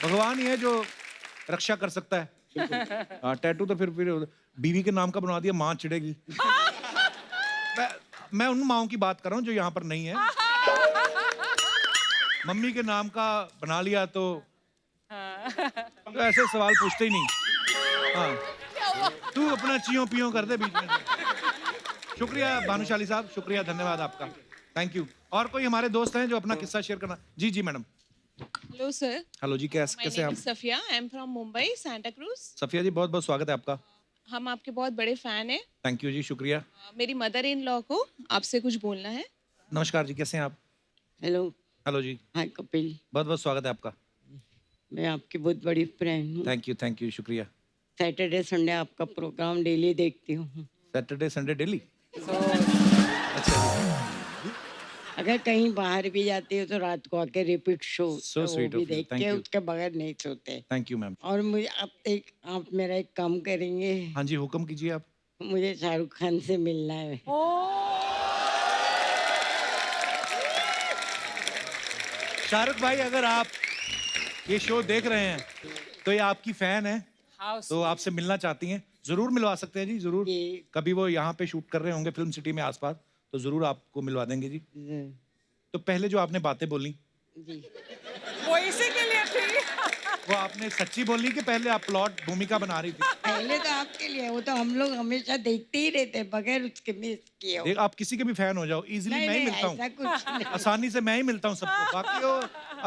Speaker 1: भगवान ही है जो रक्षा कर सकता है। हाँ, टैटू तो फिर बीवी के नाम का बना दिया, माँ चिढ़ेगी। मैं उन माँओं की बात कर रहा हूँ जो यहाँ पर नहीं है। मम्मी के नाम का बना लिया तो ऐसे सवाल पूछते ही नहीं। हाँ, तू अपना चियों पियों कर दे बीच में। शुक्रिया भानुशाली साहब, शुक्रिया, धन्यवाद आपका, थैंक यू। और कोई हमारे दोस्त हैं जो अपना किस्सा शेयर करना? जी जी मैडम।
Speaker 6: Hello, sir.
Speaker 1: हेलो जी, कैसे
Speaker 6: My
Speaker 1: कैसे
Speaker 6: name
Speaker 1: आप?
Speaker 6: is Safia. I am from Mumbai, Santa Cruz.
Speaker 1: Safia जी, बहुत बहुत स्वागत है आपका।
Speaker 6: हम आपके बहुत बड़े फैन हैं।
Speaker 1: थैंक यू जी, शुक्रिया।
Speaker 6: मेरी मदर इन लॉ को आपसे कुछ बोलना है।
Speaker 1: नमस्कार जी, कैसे हैं आप?
Speaker 7: हेलो,
Speaker 1: हेलो जी,
Speaker 7: हाय कपिल।
Speaker 1: बहुत बहुत स्वागत है आपका।
Speaker 7: मैं आपकी बहुत बड़ी फ्रेंड हूँ।
Speaker 1: थैंक यू, शुक्रिया।
Speaker 7: सैटरडे संडे आपका प्रोग्राम डेली देखती हूँ।
Speaker 1: Saturday Sunday daily?
Speaker 7: अगर कहीं बाहर भी जाती हो तो रात को आके रिपीट शो
Speaker 1: So
Speaker 7: वो
Speaker 1: sweet
Speaker 7: भी
Speaker 1: of you.
Speaker 7: देख
Speaker 1: Thank
Speaker 7: के
Speaker 1: you.
Speaker 7: उसके बगैर नहीं सोते।
Speaker 1: Thank you ma'am.
Speaker 7: और मुझे आप मेरा एक काम करेंगे,
Speaker 1: हाँ जी, हुक्म कीजिए आप।
Speaker 7: मुझे शाहरुख खान से मिलना है।
Speaker 1: शाहरुख भाई, अगर आप ये शो देख रहे हैं तो ये आपकी फैन है,
Speaker 2: How
Speaker 1: तो आपसे मिलना चाहती हैं, जरूर मिलवा सकते हैं जी, जरूर।
Speaker 7: ये-
Speaker 1: कभी वो यहाँ पे शूट कर रहे होंगे फिल्म सिटी में आसपास, तो जरूर आपको मिलवा देंगे जी। तो पहले जो आपने बातें बोली,
Speaker 7: जी,
Speaker 2: वो इसी के लिए थी।
Speaker 1: वो आपने सच्ची बोली कि पहले आप प्लॉट भूमिका बना रही थी?
Speaker 7: पहले तो आपके लिए, वो तो हम लोग हमेशा देखते ही रहते हैं बगैर उसके मिस किए हो।
Speaker 1: देख, आप किसी के भी फैन हो जाओ, इजीली
Speaker 7: नहीं
Speaker 1: मैं ही
Speaker 7: नहीं,
Speaker 1: मिलता
Speaker 7: ऐसा
Speaker 1: हूँ,
Speaker 7: कुछ नहीं।
Speaker 1: आसानी से मैं ही मिलता हूँ सबको, बाकी वो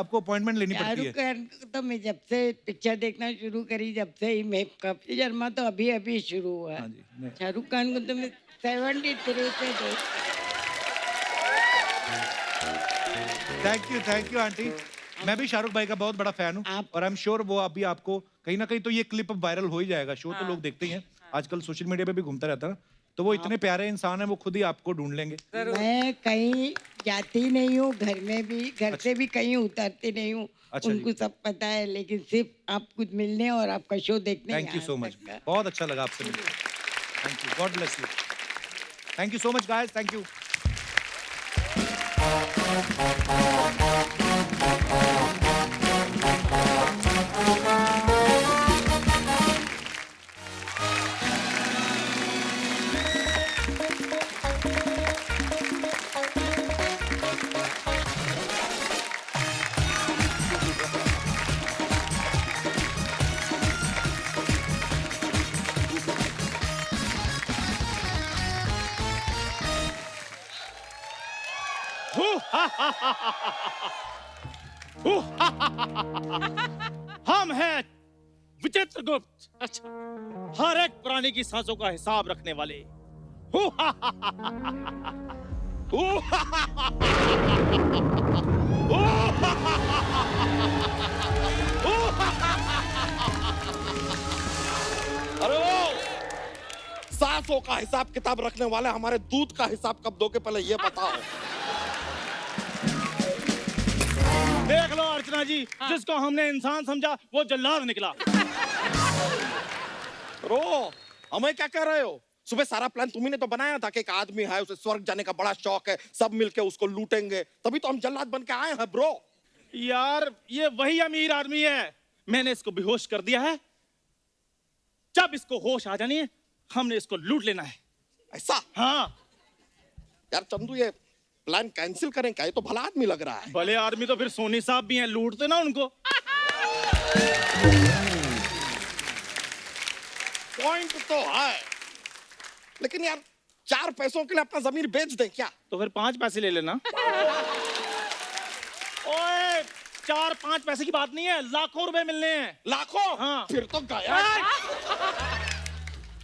Speaker 1: आपको अपॉइंटमेंट लेनी पड़ती
Speaker 7: शाहरुख
Speaker 1: है।
Speaker 7: खान को तो मैं जब से पिक्चर देखना शुरू करी, जब से ही मैं कपिल शर्मा तो अभी अभी शुरू हुआ है।
Speaker 1: हाँ जी, नहीं।
Speaker 7: शाहरुख खान को तो मैं 73 से देख।
Speaker 1: Thank you aunty. मैं भी शाहरुख भाई का बहुत बड़ा फैन हूँ,
Speaker 7: आप-
Speaker 1: और आई एम श्योर वो अभी आपको कहीं ना कहीं तो ये क्लिप अब वायरल हो ही जाएगा। शो तो लोग देखते ही हैं, आजकल सोशल मीडिया पे भी घूमता रहता है ना, तो वो इतने प्यारे इंसान है, वो खुद ही आपको ढूंढ लेंगे।
Speaker 7: मैं कहीं जाती नहीं हूँ, घर में भी, घर से भी कहीं उतरती नहीं हूँ।
Speaker 1: अच्छा जी।
Speaker 7: उनको सब पता है, लेकिन सिर्फ आप कुछ मिलने और आपका शो देखने
Speaker 1: थैंक यू
Speaker 7: यहाँ
Speaker 1: सो मच,
Speaker 7: तक का।
Speaker 1: बहुत अच्छा लगा आपसे मिलकर। Thank you, God bless you. Thank you so much guys, thank you.
Speaker 8: हम हैं विचित्र गुप्त। अच्छा, हर एक प्राणी की सांसों का हिसाब रखने वाले।
Speaker 4: अरे वो सांसों का हिसाब किताब रखने वाले हमारे दूध का हिसाब कब दोगे, पहले ये बताओ।
Speaker 8: देख लो अर्चना जी, जिसको हमने इंसान समझा वो जल्लाद निकला।
Speaker 4: रो, हमें क्या कह रहे हो? सुबह सारा प्लान तुम्ही ने तो बनाया था कि एक आदमी है, उसे स्वर्ग जाने का बड़ा शौक है, सब मिलके उसको लूटेंगे, तभी तो हम जल्लाद बन के आए हैं ब्रो।
Speaker 8: यार, ये वही अमीर आदमी है। मैंने इसको बेहोश कर दिया है। जब इसको होश आ जानी है, हमने इसको लूट लेना है।
Speaker 4: ऐसा?
Speaker 8: हाँ,
Speaker 4: यार चंदू, ये प्लान कैंसिल करें क्या? ये तो भला आदमी लग रहा है।
Speaker 8: भले आदमी तो फिर सोनी साहब भी हैं, लूटते ना उनको।
Speaker 4: पॉइंट तो है, लेकिन यार 4 पैसों के लिए अपना जमीन बेच दें क्या?
Speaker 8: तो फिर 5 पैसे ले लेना। ओए, 4-5 पैसे की बात नहीं है, लाखों रुपए मिलने हैं।
Speaker 4: लाखों?
Speaker 8: हाँ।
Speaker 4: फिर तो गया।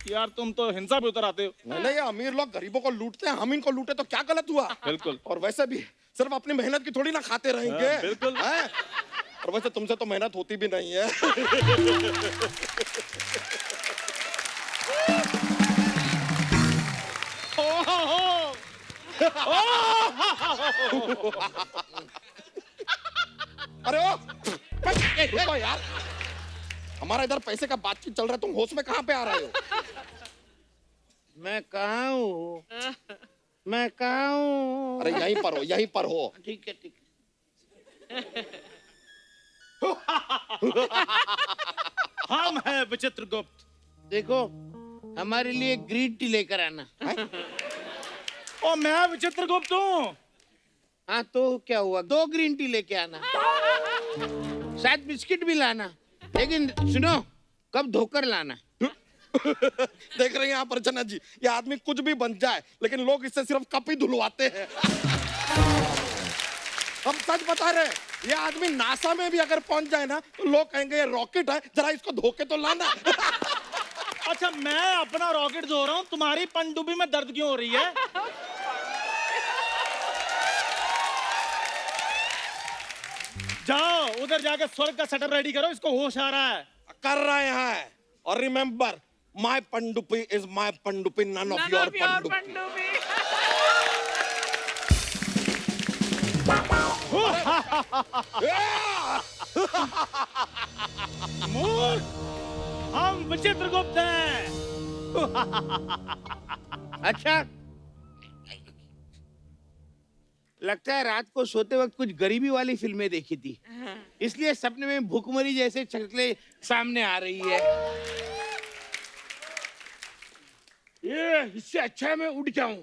Speaker 8: यार, तुम तो हिंसा पे उतर आते हो।
Speaker 4: नहीं, ये अमीर लोग गरीबों को लूटते हैं, हम इनको लूटे तो क्या गलत हुआ?
Speaker 8: बिल्कुल।
Speaker 4: और वैसे भी सिर्फ अपनी मेहनत की थोड़ी ना खाते रहेंगे।
Speaker 8: हाँ, बिल्कुल।
Speaker 4: हैं? और वैसे तुमसे तो मेहनत होती भी नहीं है। अरे ओ, रुको यार, हमारा इधर पैसे का बातचीत चल रहा है, तुम होश में कहाँ पे आ रहे हो?
Speaker 9: मैं कहाँ हूँ? मैं कहाँ हूँ?
Speaker 4: अरे यहीं पर हो
Speaker 9: ठीक है ठीक है।
Speaker 8: हम हैं विचित्र गुप्त।
Speaker 9: देखो हमारे लिए ग्रीन टी लेकर आना।
Speaker 8: ओ मैं विचित्र गुप्त हूँ।
Speaker 9: हाँ तो क्या हुआ, 2 ग्रीन टी लेके आना, शायद बिस्किट भी लाना, लेकिन सुनो कब धोकर लाना।
Speaker 4: देख रहे हैं आप अर्चना जी, ये आदमी कुछ भी बन जाए लेकिन लोग इससे सिर्फ कप ही धुलवाते हैं। हम सच बता रहे हैं, ये आदमी नासा में भी अगर पहुंच जाए ना तो लोग कहेंगे ये रॉकेट है, जरा इसको धोके तो लाना।
Speaker 8: अच्छा मैं अपना रॉकेट धो रहा हूँ, तुम्हारी पनडुब्बी में दर्द क्यों हो रही है? जाओ उधर जाके स्वर्ग का शटर रेडी करो, इसको होश आ रहा है।
Speaker 4: कर रहे हैं। और रिमेंबर, माय पंडुपी इज माय पंडुपी, नन ऑफ योर पंडुपी।
Speaker 8: मूर्ख, हम विचित्र गुप्त हैं।
Speaker 9: अच्छा लगता है रात को सोते वक्त कुछ गरीबी वाली फिल्में देखी थी, इसलिए सपने में भूखमरी जैसे शक्लें सामने आ रही है। ये इससे अच्छा है मैं उठ जाऊं।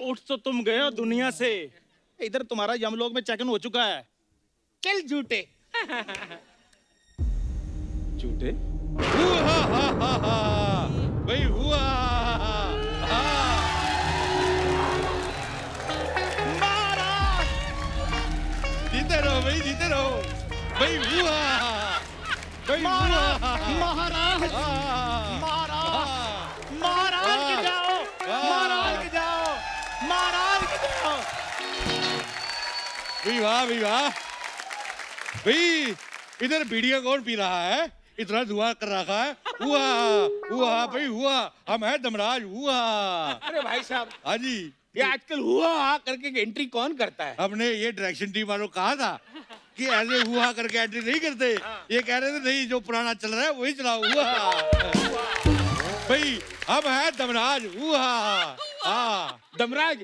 Speaker 8: उठ तो तुम गए हो दुनिया से, इधर तुम्हारा यमलोक में चेक इन हो चुका है।
Speaker 9: चल झूठे।
Speaker 8: झूठे
Speaker 1: भाई हुआ। जीते रहो भाई, जीते रहो भाई। हुआ भाई,
Speaker 8: महाराज
Speaker 1: हुआ।
Speaker 8: महाराज महाराज महाराज के जाओ, महाराज के जाओ, महाराज के जाओ।
Speaker 1: भाई वाह, भाई वाह भाई। इधर बीड़िया कौन पी रहा है? इतना धुआं कर रखा है। हुआ हुआ भाई हुआ, हम है दमराज। हुआ।
Speaker 9: अरे भाई साहब,
Speaker 1: हाँ जी,
Speaker 9: ये आजकल हुआ करके एंट्री कौन करता है?
Speaker 1: हमने ये डायरेक्शन टीम वालों को कहा था कि ऐसे हुआ करके एंट्री नहीं करते। ये कह रहे थे नहीं, जो पुराना चल रहा है वही चलाओ। हुआ भाई, हम है दमराज। हुआ। हाँ
Speaker 9: दमराज,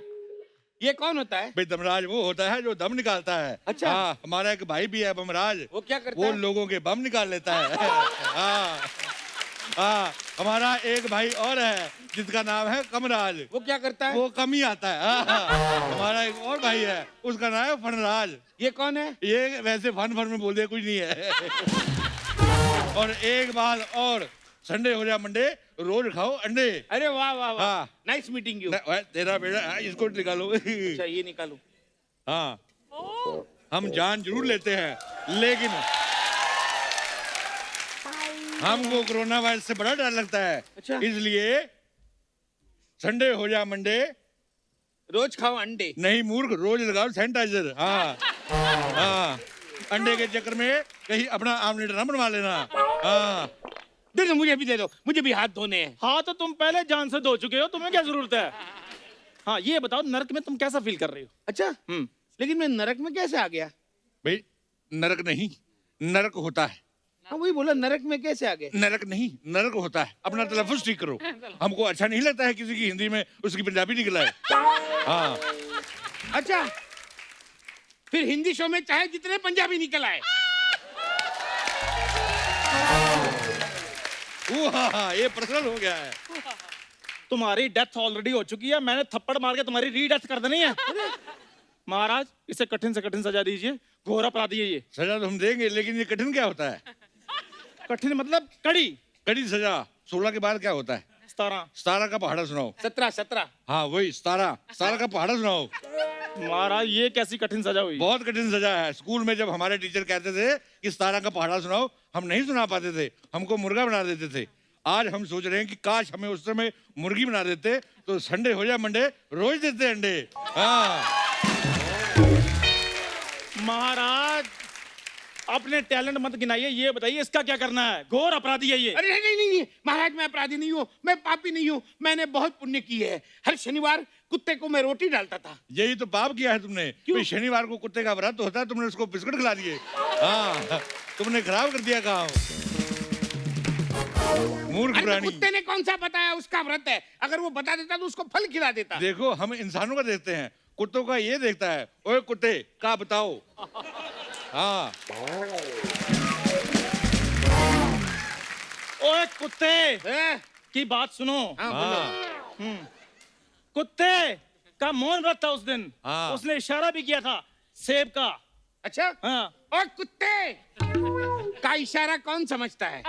Speaker 9: ये कौन होता है?
Speaker 1: भाई दमराज वो होता है जो दम निकालता है।
Speaker 9: अच्छा।
Speaker 1: हाँ, हमारा एक भाई भी है बमराज,
Speaker 9: वो क्या करता
Speaker 1: वो
Speaker 9: है?
Speaker 1: लोगों के बम निकाल लेता है। हाँ हाँ, हमारा एक भाई और है जिसका नाम है कमराज।
Speaker 9: वो क्या करता है?
Speaker 1: वो कम ही आता है। हाँ, हमारा एक और भाई है, उसका नाम है फनराज।
Speaker 9: ये कौन है?
Speaker 1: ये वैसे फन फन में बोल दिया, कुछ नहीं है। और एक बात और, संडे हो जाए मंडे, रोज खाओ अंडे।
Speaker 9: अरे वाह वाह वाह,
Speaker 1: हाँ।
Speaker 9: Nice meeting you.
Speaker 1: तेरा बेटा, इसको निकालो।
Speaker 9: अच्छा ये निकालो।
Speaker 1: हाँ, हम जान जरूर लेते हैं लेकिन हमको कोरोना वायरस से बड़ा डर लगता है।
Speaker 9: अच्छा।
Speaker 1: इसलिए संडे हो जा मंडे,
Speaker 9: रोज खाओ अंडे।
Speaker 1: नहीं मूर्ख, रोज लगाओ सैनिटाइजर। हाँ हाँ, अंडे के चक्कर में कहीं अपना आमलेट ना बनवा लेना। हाँ,
Speaker 9: दे दो, मुझे भी दे दो, मुझे भी हाथ धोने हैं।
Speaker 8: हाँ तो तुम पहले जान से धो चुके हो, तुम्हें क्या जरूरत है? हाँ ये बताओ, नरक में तुम कैसा फील कर रही हो?
Speaker 9: अच्छा लेकिन मैं नरक में कैसे आ गया?
Speaker 1: भाई नरक नहीं, नरक होता है।
Speaker 9: हाँ वही बोला, नरक में कैसे आ गए?
Speaker 1: नरक नहीं, नरक होता है। अपना तलफ्फुज़ ठीक करो। हमको अच्छा नहीं लगता है किसी की हिंदी में उसकी पंजाबी निकला है। हाँ,
Speaker 9: अच्छा फिर हिंदी शो में चाहे जितने पंजाबी निकल आए।
Speaker 1: ये पर्सनल हो गया है।
Speaker 8: तुम्हारी डेथ ऑलरेडी हो चुकी है, मैंने थप्पड़ मार के तुम्हारी रीडेथ कर देनी है। महाराज इसे कठिन से कठिन सजा दीजिए, घोर अपराधी है ये।
Speaker 1: सजा तो हम देंगे, लेकिन ये कठिन क्या होता है?
Speaker 8: कठिन मतलब कड़ी।
Speaker 1: कड़ी सजा। 16 के बाद क्या होता है?
Speaker 8: 17।
Speaker 1: 17 का पहाड़ा सुनाओ।
Speaker 9: 17।
Speaker 1: हाँ वही 17 का पहाड़ा सुनाओ।
Speaker 8: महाराज ये कैसी कठिन सजा हुई?
Speaker 1: बहुत कठिन सजा है। स्कूल में जब हमारे टीचर कहते थे कि 17 का पहाड़ा सुनाओ, हम नहीं सुना पाते थे, हमको मुर्गा बना देते थे। आज हम सोच रहे हैं कि काश हमें उस समय मुर्गी बना देते तो संडे हो जाए मंडे, रोज देते अंडे। हाँ
Speaker 8: महाराज अपने टैलेंट मत गिनाइए, ये बताइए इसका क्या करना है? घोर अपराधी है ये।
Speaker 9: अरे नहीं महाराज, मैं अपराधी नहीं हूँ, मैं पापी नहीं हूँ, मैंने बहुत पुण्य की है। हर शनिवार कुत्ते को मैं रोटी डालता था।
Speaker 1: यही तो पाप किया है तुमने। भाई शनिवार को कुत्ते का व्रत होता है, तुमने उसको बिस्कुट खिला दिए। हाँ, तुमने खराब कर दिया काम। मूर्ख
Speaker 9: अरे तो
Speaker 1: प्राणी।
Speaker 9: कुत्ते ने कौन सा बताया उसका व्रत है? अगर वो बता देता तो उसको फल खिला देता।
Speaker 1: देखो हम इंसानों का देखते हैं, कुत्तों का ये देखता है। ओए कुत्ते का बताओ। हाँ
Speaker 8: ओए कुत्ते
Speaker 9: हैं?
Speaker 8: की बात सुनो।
Speaker 9: हाँ बोलो।
Speaker 1: हाँ
Speaker 8: कुत्ते का मौन व्रत था उस दिन।
Speaker 1: हाँ।
Speaker 8: उसने इशारा भी किया था सेब का।
Speaker 9: अच्छा
Speaker 8: हाँ।
Speaker 9: और कुत्ते का इशारा कौन समझता है?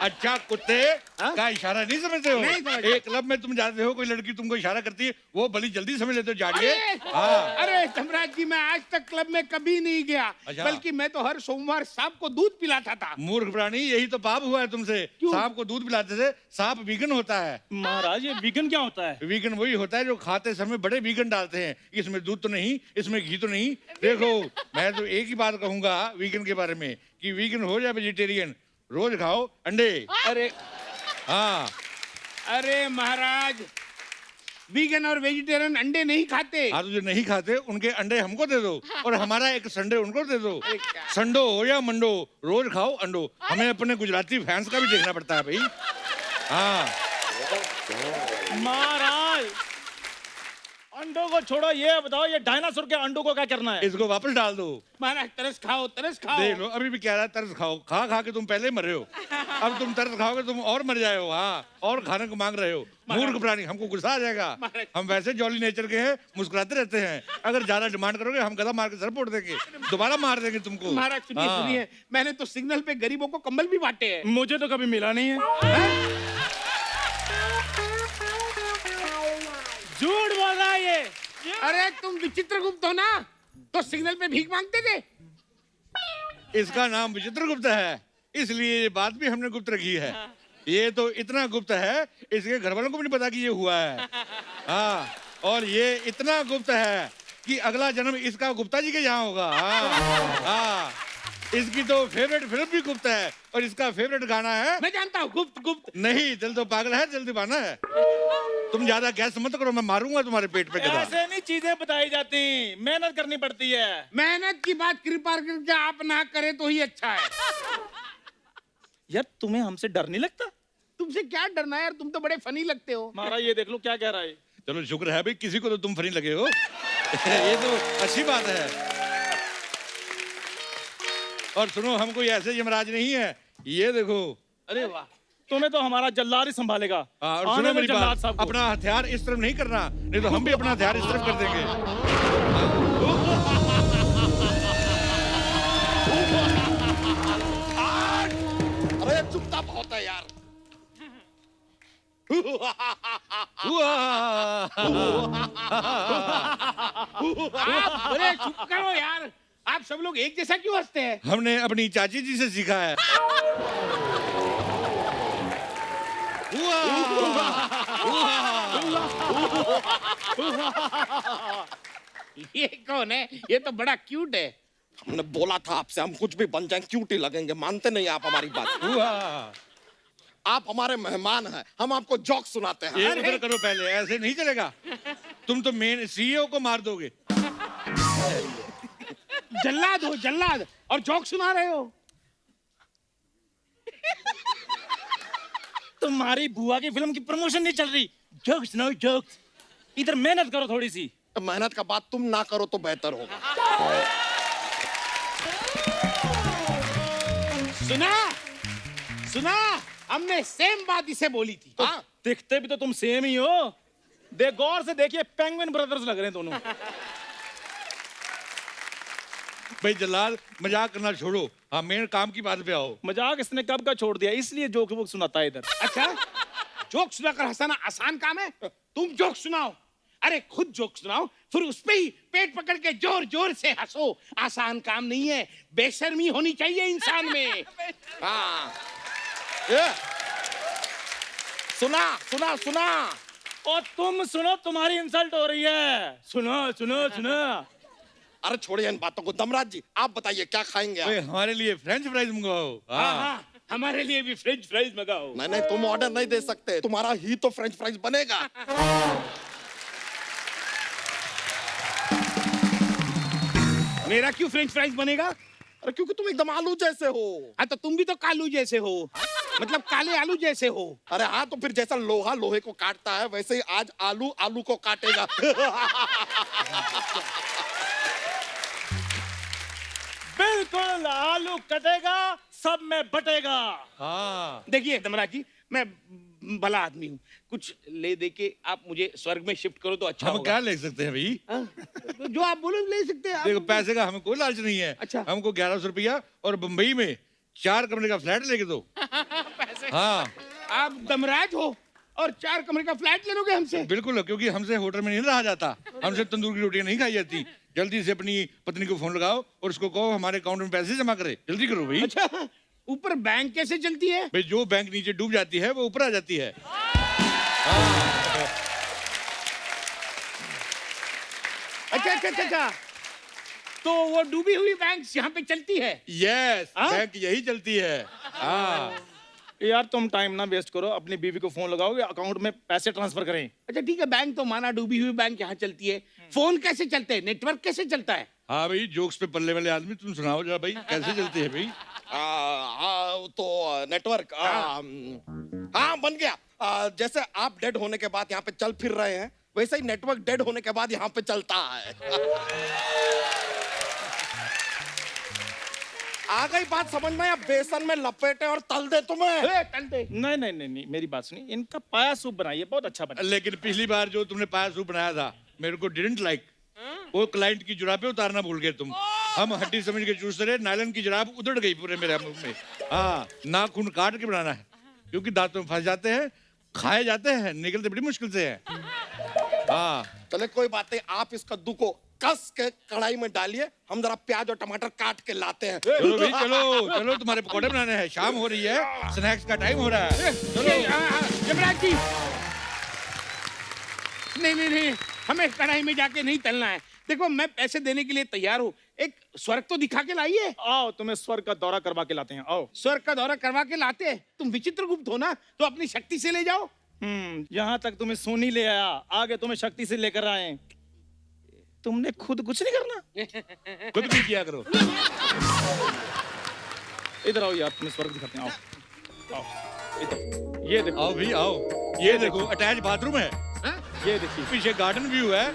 Speaker 1: अच्छा कुत्ते
Speaker 9: हाँ?
Speaker 1: का इशारा नहीं समझते हो?
Speaker 9: नहीं समझते।
Speaker 1: एक क्लब में तुम जाते हो, कोई लड़की तुमको इशारा करती है, वो बड़ी जल्दी समझ लेते हो जाड़िए।
Speaker 9: अरे
Speaker 1: हाँ
Speaker 9: अरे धर्मराज जी, मैं आज तक क्लब में कभी नहीं गया।
Speaker 1: अच्छा।
Speaker 9: बल्कि मैं तो हर सोमवार सांप को दूध पिलाता था।
Speaker 1: मूर्ख प्राणी, यही तो पाप हुआ है तुमसे। सांप को दूध पिलाते थे। सांप वीगन होता है।
Speaker 8: महाराज ये वीगन क्या होता है?
Speaker 1: वीगन वही होता है जो खाते समय बड़े वीगन डालते हैं। इसमें दूध तो नहीं, इसमें घी तो नहीं। देखो मैं तो एक ही बात कहूंगा वीगन के बारे में कि वीगन हो या वेजिटेरियन, रोज खाओ अंडे।
Speaker 9: अरे
Speaker 1: हाँ
Speaker 9: अरे महाराज, वीगन और वेजिटेरियन अंडे नहीं खाते।
Speaker 1: हाँ, तो जो नहीं खाते उनके अंडे हमको दे दो और हमारा एक संडे उनको दे दो। संडो हो या मंडो, रोज खाओ अंडो। हमें अपने गुजराती फैंस का भी देखना पड़ता है भाई। हाँ
Speaker 8: महाराज अंडों को छोड़ो, ये बताओ ये डायनासोर के अंडों को क्या करना है?
Speaker 1: इसको वापस डाल दो।
Speaker 9: महाराज तरस खाओ, तरस खाओ।
Speaker 1: देख लो अभी भी कह रहा है तरस खाओ। खा खा के तुम पहले ही मर रहे हो, अब तुम तरस खाओगे तुम और मर जाए हो। हाँ और खाने को मांग रहे हो। मूर्ख प्राणी, हमको गुस्सा आ जाएगा। हम वैसे जॉली नेचर के हैं, मुस्कुराते रहते हैं। अगर ज्यादा डिमांड करोगे हम गदा मार के सर फोड़ देंगे, दोबारा मार देंगे तुमको।
Speaker 9: महाराज सुनिए
Speaker 1: हाँ।
Speaker 9: सुनिए, मैंने तो सिग्नल पे गरीबों को कंबल भी बांटे हैं।
Speaker 8: मुझे तो कभी मिला नहीं है। झूठ बोल रहा है ये।
Speaker 9: अरे तुम विचित्र गुप्त हो ना, तो सिग्नल पे भीख मांगते थे।
Speaker 1: इसका नाम विचित्र गुप्त है, इसलिए ये बात भी हमने गुप्त रखी है। ये तो इतना गुप्त है इसके घर वालों को भी नहीं पता कि ये हुआ है। हाँ और ये इतना गुप्त है कि अगला जन्म इसका गुप्ता जी के यहाँ होगा। हाँ हाँ इसकी तो फेवरेट फिल्म भी गुप्त है और इसका फेवरेट गाना है।
Speaker 9: मैं जानता हूँ गुप्त गुप्त।
Speaker 1: नहीं, दिल तो पागल है, दिल दीवाना है। तुम ज्यादा गैस मत करो, मैं मारूंगा तुम्हारे पेट पे गदा।
Speaker 8: ऐसे नहीं चीजें बताई जाती, मेहनत करनी पड़ती है।
Speaker 9: मेहनत की बात कृपा करके आप ना करें तो ही अच्छा है।
Speaker 8: यार तुम्हें हमसे डर नहीं लगता?
Speaker 9: तुमसे क्या डरना है यार, तुम तो बड़े फनी लगते हो।
Speaker 8: महाराज ये देख लो क्या कह रहा है।
Speaker 1: चलो शुक्र है भाई, किसी को तो तुम फनी लगे हो। ये तो अच्छी बात है। और सुनो, हम कोई ऐसे यमराज नहीं है। ये देखो।
Speaker 8: अरे वाह, तुम्हें तो हमारा जल्लाद ही संभालेगा।
Speaker 1: हाँ, और
Speaker 8: आने
Speaker 1: सुनो
Speaker 8: दो
Speaker 1: मेरी
Speaker 8: जल्लाद
Speaker 1: बात,
Speaker 8: साहब को।
Speaker 1: अपना हथियार इस तरफ नहीं करना, नहीं तो हम भी अपना हथियार इस तरफ कर देंगे।
Speaker 4: अरे चुपचाप होता है यार।
Speaker 9: अरे चुप करो यार, आप सब लोग एक जैसा क्यों हंसते हैं?
Speaker 1: हमने अपनी चाची जी से सीखा है।
Speaker 9: ये कौन है? ये तो बड़ा क्यूट है।
Speaker 4: हमने बोला था आपसे हम कुछ भी बन जाएं क्यूट ही लगेंगे, मानते नहीं आप हमारी बात। आप हमारे मेहमान हैं, हम आपको जोक सुनाते हैं।
Speaker 1: ये उधर करो पहले, ऐसे नहीं चलेगा। तुम तो मेन सीईओ को मार दोगे।
Speaker 9: जल्लाद हो जल्लाद, और जोक सुना रहे हो।
Speaker 8: तुम्हारी बुआ की फिल्म की प्रमोशन नहीं चल रही, जोक्स नो जोक्स। इधर मेहनत करो थोड़ी सी।
Speaker 4: मेहनत का बात तुम ना करो तो बेहतर होगा।
Speaker 9: सुना सुना, हमने सेम बात इसे बोली थी।
Speaker 8: तो दिखते भी तो तुम सेम ही हो। देख गौर से देखिए, पेंगुइन ब्रदर्स लग रहे हैं दोनों।
Speaker 1: भाई जल्लाद, मजाक करना छोड़ो। हाँ मेन काम की बात पे आओ।
Speaker 8: मजाक इसने कब का छोड़ दिया, इसलिए जोक वोक सुनाता है इधर।
Speaker 9: अच्छा, जोक सुनाकर हंसाना आसान काम है? तुम जोक सुनाओ। अरे खुद जोक सुनाओ, फिर उस पे ही पेट पकड़ के जोर जोर से हंसो। आसान काम नहीं है, बेशर्मी होनी चाहिए इंसान में।
Speaker 4: हाँ ये सुना सुना सुना।
Speaker 8: और तुम सुनो, तुम्हारी इंसल्ट हो रही है। सुनो सुनो सुनो।
Speaker 4: अरे छोड़िए इन बातों को। दमराज जी आप बताइए क्या खाएंगे आप?
Speaker 1: भाई हमारे लिए फ्रेंच फ्राइज मंगवाओ।
Speaker 9: हाँ हाँ, हमारे लिए भी फ्रेंच फ्राइज मंगाओ।
Speaker 4: नहीं नहीं, तुम ऑर्डर नहीं दे सकते, तुम्हारा ही तो फ्रेंच फ्राइज बनेगा।
Speaker 9: मेरा क्यों फ्रेंच फ्राइज बनेगा?
Speaker 4: अरे क्योंकि तुम एकदम आलू जैसे हो।
Speaker 9: हाँ तो तुम भी तो कालू जैसे हो। मतलब काले आलू जैसे हो।
Speaker 4: अरे हाँ, तो फिर जैसा लोहा लोहे को काटता है वैसे ही आज आलू आलू को काटेगा।
Speaker 8: बिल्कुल, आलू कटेगा, सब में बटेगा।
Speaker 1: हाँ
Speaker 9: देखिए दमराज जी, मैं भला आदमी हूँ, कुछ ले दे के आप मुझे स्वर्ग में शिफ्ट करो तो अच्छा
Speaker 1: हम
Speaker 9: होगा।
Speaker 1: क्या ले सकते हैं भाई?
Speaker 9: हाँ? तो जो आप बोलो ले सकते हैं आप।
Speaker 1: देखो, पैसे का हमें कोई लालच नहीं है।
Speaker 9: अच्छा।
Speaker 1: हमको 1100 रुपया और बम्बई में 4 कमरे का फ्लैट लेके दो। हाँ
Speaker 9: आप दमराज हो और 4 कमरे का फ्लैट ले लोगे हमसे?
Speaker 1: बिल्कुल, क्योंकि हमसे होटल में नहीं रहा जाता, हमसे तंदूर की रोटियां नहीं खाई जाती। जल्दी से अपनी पत्नी को फोन लगाओ और उसको कहो हमारे अकाउंट में पैसे जमा करे। जल्दी करो भाई।
Speaker 9: अच्छा, ऊपर बैंक कैसे चलती है?
Speaker 1: भाई, जो बैंक नीचे डूब जाती है वो ऊपर आ जाती है।
Speaker 9: अच्छा। तो वो डूबी हुई बैंक यहाँ पे चलती है?
Speaker 1: यस,
Speaker 9: हाँ?
Speaker 1: बैंक यही चलती है। हाँ
Speaker 8: यार तुम टाइम ना वेस्ट करो, अपनी बीवी को फोन लगाओगे, अकाउंट में पैसे ट्रांसफर करें।
Speaker 9: अच्छा ठीक है, बैंक तो माना डूबी हुई बैंक यहाँ चलती है, फोन कैसे चलते हैं, नेटवर्क कैसे चलता है?
Speaker 1: हाँ भाई, जोक्स पे पल्ले वाले आदमी, तुम सुनाओ जरा भाई, कैसे चलती है भाई?
Speaker 4: तो नेटवर्क हाँ बन गया। जैसे आप डेड होने के बाद यहाँ पे चल फिर रहे हैं, वैसे ही नेटवर्क डेड होने के बाद यहाँ पे चलता है। आ गई बात समझ में? या बेसन में लपेटे और तल दे तुम्हें?
Speaker 9: तल दे।
Speaker 8: नहीं, मेरी बात सुनिए, इनका पाया सूप बनाइए, बहुत अच्छा बना।
Speaker 1: लेकिन पिछली बार जो तुमने पाया सूप बनाया था, मेरे को डिडंट लाइक। वो क्लाइंट की जुराबें उतारना भूल गए तुम। हम हड्डी समझ के चूस रहे, नायलॉन की जुराब उधड़ गई पूरे मेरे मुंह में। हाँ, नाखून काट के बनाना है, क्योंकि दांतों में फंस जाते हैं, खाए जाते हैं, निकलते बड़ी मुश्किल से हैं। हाँ
Speaker 4: चले कोई बात नहीं, आप इस कद्दू को कस के कढ़ाई में डालिए, हम जरा प्याज और टमाटर काट के लाते हैं।
Speaker 1: चलो भाई, चलो तुम्हारे पकौड़े बनाने हैं, शाम हो रही है, स्नैक्स का टाइम हो रहा है।
Speaker 9: जमराज जी, नहीं, हमें कढ़ाई में जाके नहीं तलना है। देखो, मैं पैसे देने के लिए तैयार हूँ, एक स्वर्ग तो दिखा के लाइए।
Speaker 8: आओ, तुम्हें स्वर्ग का दौरा करवा के लाते हैं, आओ।
Speaker 9: स्वर्ग का दौरा करवा के लाते हैं? तुम विचित्र गुप्त हो ना, तो अपनी शक्ति से ले जाओ।
Speaker 8: यहाँ तक तुम्हें सोनी ले आया, आगे तुम्हें शक्ति से लेकर आए। तुमने खुद कुछ नहीं करना,
Speaker 1: खुद भी किया करो।
Speaker 8: इधर आओ यार, तुम्हें स्वर्ग दिखाते हैं, आओ इधर। ये देखो,
Speaker 1: आओ भाई आओ, ये देखो अटैच बाथरूम है,
Speaker 8: ये देखिए,
Speaker 1: पीछे गार्डन व्यू है,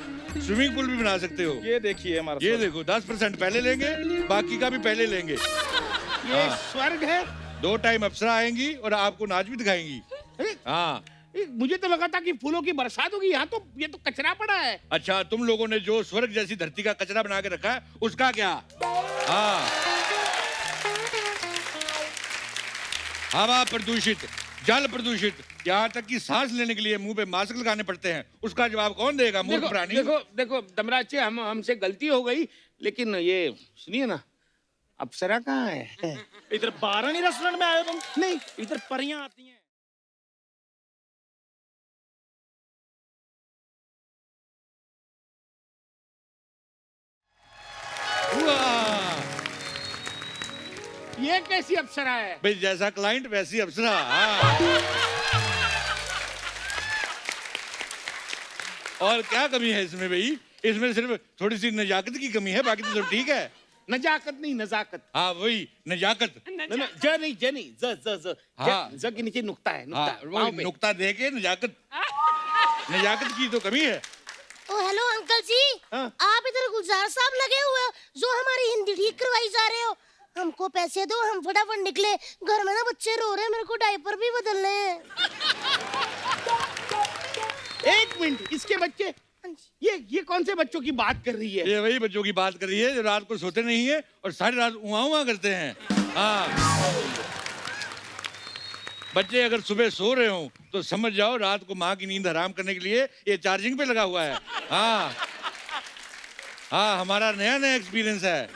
Speaker 1: स्विमिंग पूल भी बना सकते हो।
Speaker 8: ये देखिए हमारा
Speaker 1: ये
Speaker 8: स्वर्ग।
Speaker 1: देखो 10% पहले लेंगे, बाकी का भी पहले लेंगे।
Speaker 9: ये स्वर्ग है?
Speaker 1: 2 टाइम अप्सरा आएंगी और आपको नाच भी दिखाएंगी। हाँ
Speaker 9: मुझे तो लगा था कि फूलों की बरसात होगी, यहाँ तो ये तो कचरा पड़ा है।
Speaker 1: अच्छा, तुम लोगों ने जो स्वर्ग जैसी धरती का कचरा बना के रखा है, उसका क्या? हाँ, हवा प्रदूषित, जल प्रदूषित, यहाँ तक कि सांस लेने के लिए मुंह पे मास्क लगाने पड़ते हैं। उसका जवाब कौन देगा? मूर्ख प्राणी।
Speaker 9: देखो दमराज जी, हमसे गलती हो गई, लेकिन ये सुनिए ना, अप्सरा कहाँ है?
Speaker 8: इधर बारानी रेस्टोरेंट में आए हो तुम?
Speaker 9: नहीं,
Speaker 8: इधर परियां आती हैं।
Speaker 1: वाह!
Speaker 9: ये कैसी अप्सरा है?
Speaker 1: भाई, जैसा क्लाइंट वैसी अप्सरा। हाँ। और क्या कमी है इसमें भाई? इसमें सिर्फ थोड़ी सी नजाकत की कमी है, बाकी तो सब ठीक है।
Speaker 9: नजाकत नहीं, नजाकत।
Speaker 1: हाँ वही नजाकत।
Speaker 9: ज नहीं, ज
Speaker 1: हाँ।
Speaker 9: ज के नीचे नुक्ता है,
Speaker 1: हाँ,
Speaker 9: नुक्ता।
Speaker 1: वही नुक्ता दे के नजाकत। नजाकत की तो कमी है।
Speaker 10: ओ हेलो अंकल जी,
Speaker 9: हाँ?
Speaker 10: आप इधर गुलजार साहब लगे हुए हो जो हमारी हिंदी ठीक करवाई जा रहे हो। हमको पैसे दो, हम फटाफट निकले, घर में ना बच्चे रो रहे हैं, मेरे को डायपर भी बदलने हैं।
Speaker 9: 1 मिनट, इसके बच्चे? ये कौन से बच्चों की बात कर रही है?
Speaker 1: ये वही बच्चों की बात कर रही है जो रात को सोते नहीं है और सारी रात उआ करते हैं। हाँ, बच्चे अगर सुबह सो रहे हो तो समझ जाओ रात को माँ की नींद हराम करने के लिए ये चार्जिंग पे लगा हुआ है। हाँ हाँ, हमारा नया एक्सपीरियंस है।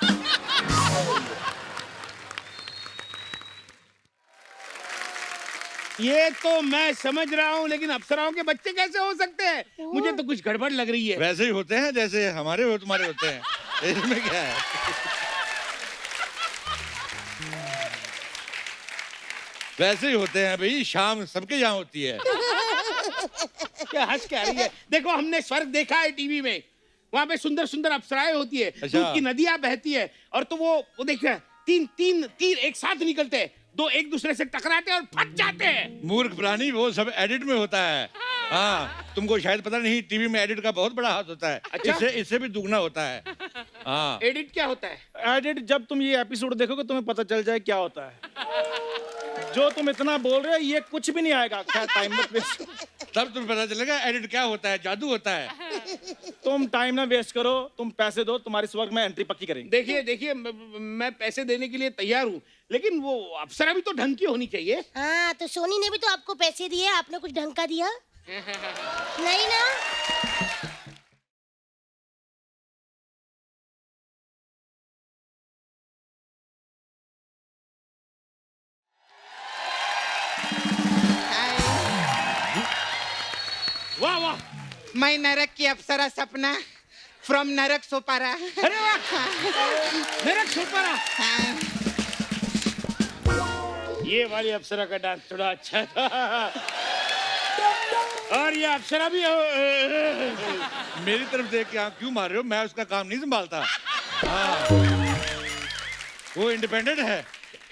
Speaker 9: ये तो मैं समझ रहा हूँ, लेकिन अप्सराओं के बच्चे कैसे हो सकते हैं? मुझे तो कुछ गड़बड़ लग रही है।
Speaker 1: वैसे ही होते हैं जैसे हमारे हो तुम्हारे होते हैं, इसमें क्या है? वैसे ही होते हैं भाई, शाम सबके यहाँ होती है।
Speaker 9: क्या हंस क्या रही है? देखो, हमने स्वर्ग देखा है टीवी में, वहाँ पे सुंदर सुंदर अप्सराएं होती है,
Speaker 1: अच्छा।
Speaker 9: दूध की नदियां बहती है, और तो वो देखिए तीन तीर एक साथ निकलते हैं, दो एक दूसरे से टकराते और फट जाते हैं।
Speaker 1: मूर्ख प्राणी, वो सब एडिट में होता है। हाँ, तुमको शायद पता नहीं, टीवी में एडिट का बहुत बड़ा हाथ होता है।
Speaker 9: अच्छा?
Speaker 1: इससे भी दुगना होता है। हाँ,
Speaker 9: एडिट क्या होता है?
Speaker 8: एडिट, जब तुम ये एपिसोड देखोगे तुम्हें पता चल जाए क्या होता है। जो तुम इतना बोल रहे हो ये कुछ भी नहीं आएगा। क्या टाइम मत वेस्ट,
Speaker 1: तब तुम्हें पता चलेगा एडिट क्या होता है, जादू होता है।
Speaker 8: तुम टाइम ना वेस्ट करो, तुम पैसे दो, तुम्हारी स्वर्ग में एंट्री पक्की करेंगे।
Speaker 9: देखिए देखिए, मैं पैसे देने के लिए तैयार हूँ, लेकिन वो अप्सरा भी तो ढंग की होनी चाहिए।
Speaker 10: हाँ, तो सोनी ने भी तो आपको पैसे दिए, आपने कुछ ढंग का दिया नहीं ना?
Speaker 9: वाह वाह,
Speaker 11: मैं नरक की अप्सरा सपना फ्रॉम नरक सोपारा।
Speaker 9: अरे वाह, मेरा छुपरा। ये वाली अप्सरा का डांस थोड़ा अच्छा था, और ये अप्सरा भी
Speaker 1: मेरी तरफ देख के आप क्यों मार रहे हो? मैं उसका काम नहीं संभालता। हाँ, वो इंडिपेंडेंट है।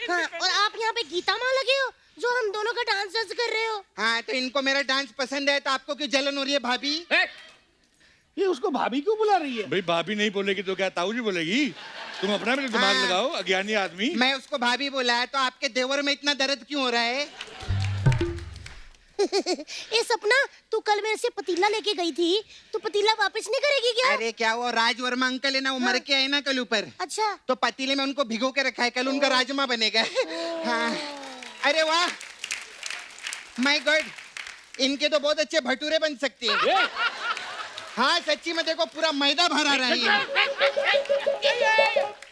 Speaker 10: हाँ, और आप यहाँ पे गीता माँ लगे हो जो हम दोनों का डांस जज कर रहे हो।
Speaker 11: हाँ, तो इनको मेरा डांस पसंद है, तो आपको क्यों जलन हो रही है भाभी?
Speaker 9: ये उसको भाभी क्यों बुला रही है?
Speaker 1: भाई भाभी नहीं बोलेगी तो क्या ताऊ जी बोलेगी? तुम अपना भी दिमाग
Speaker 11: हाँ।
Speaker 1: लगाओ, अज्ञानी आदमी।
Speaker 11: मैं उसको भाभी बोला है, तो आपके देवर में इतना दर्द क्यों हो रहा है?
Speaker 10: ए सपना, तू कल मेरे से पतीला लेके गई थी, तू पतीला वापस नहीं करेगी क्या?
Speaker 11: अरे क्या वो राज वर्मा अंकल है ना, वो मर के आए ना कल ऊपर,
Speaker 10: अच्छा,
Speaker 11: तो पतीले में उनको भिगो के रखा है, कल उनका राजमा बनेगा। हाँ, अरे वाह, माय गॉड, इनके तो बहुत अच्छे भटूरे बन सकते हैं। हाँ सच्ची में, देखो पूरा मैदा भरा रहा है।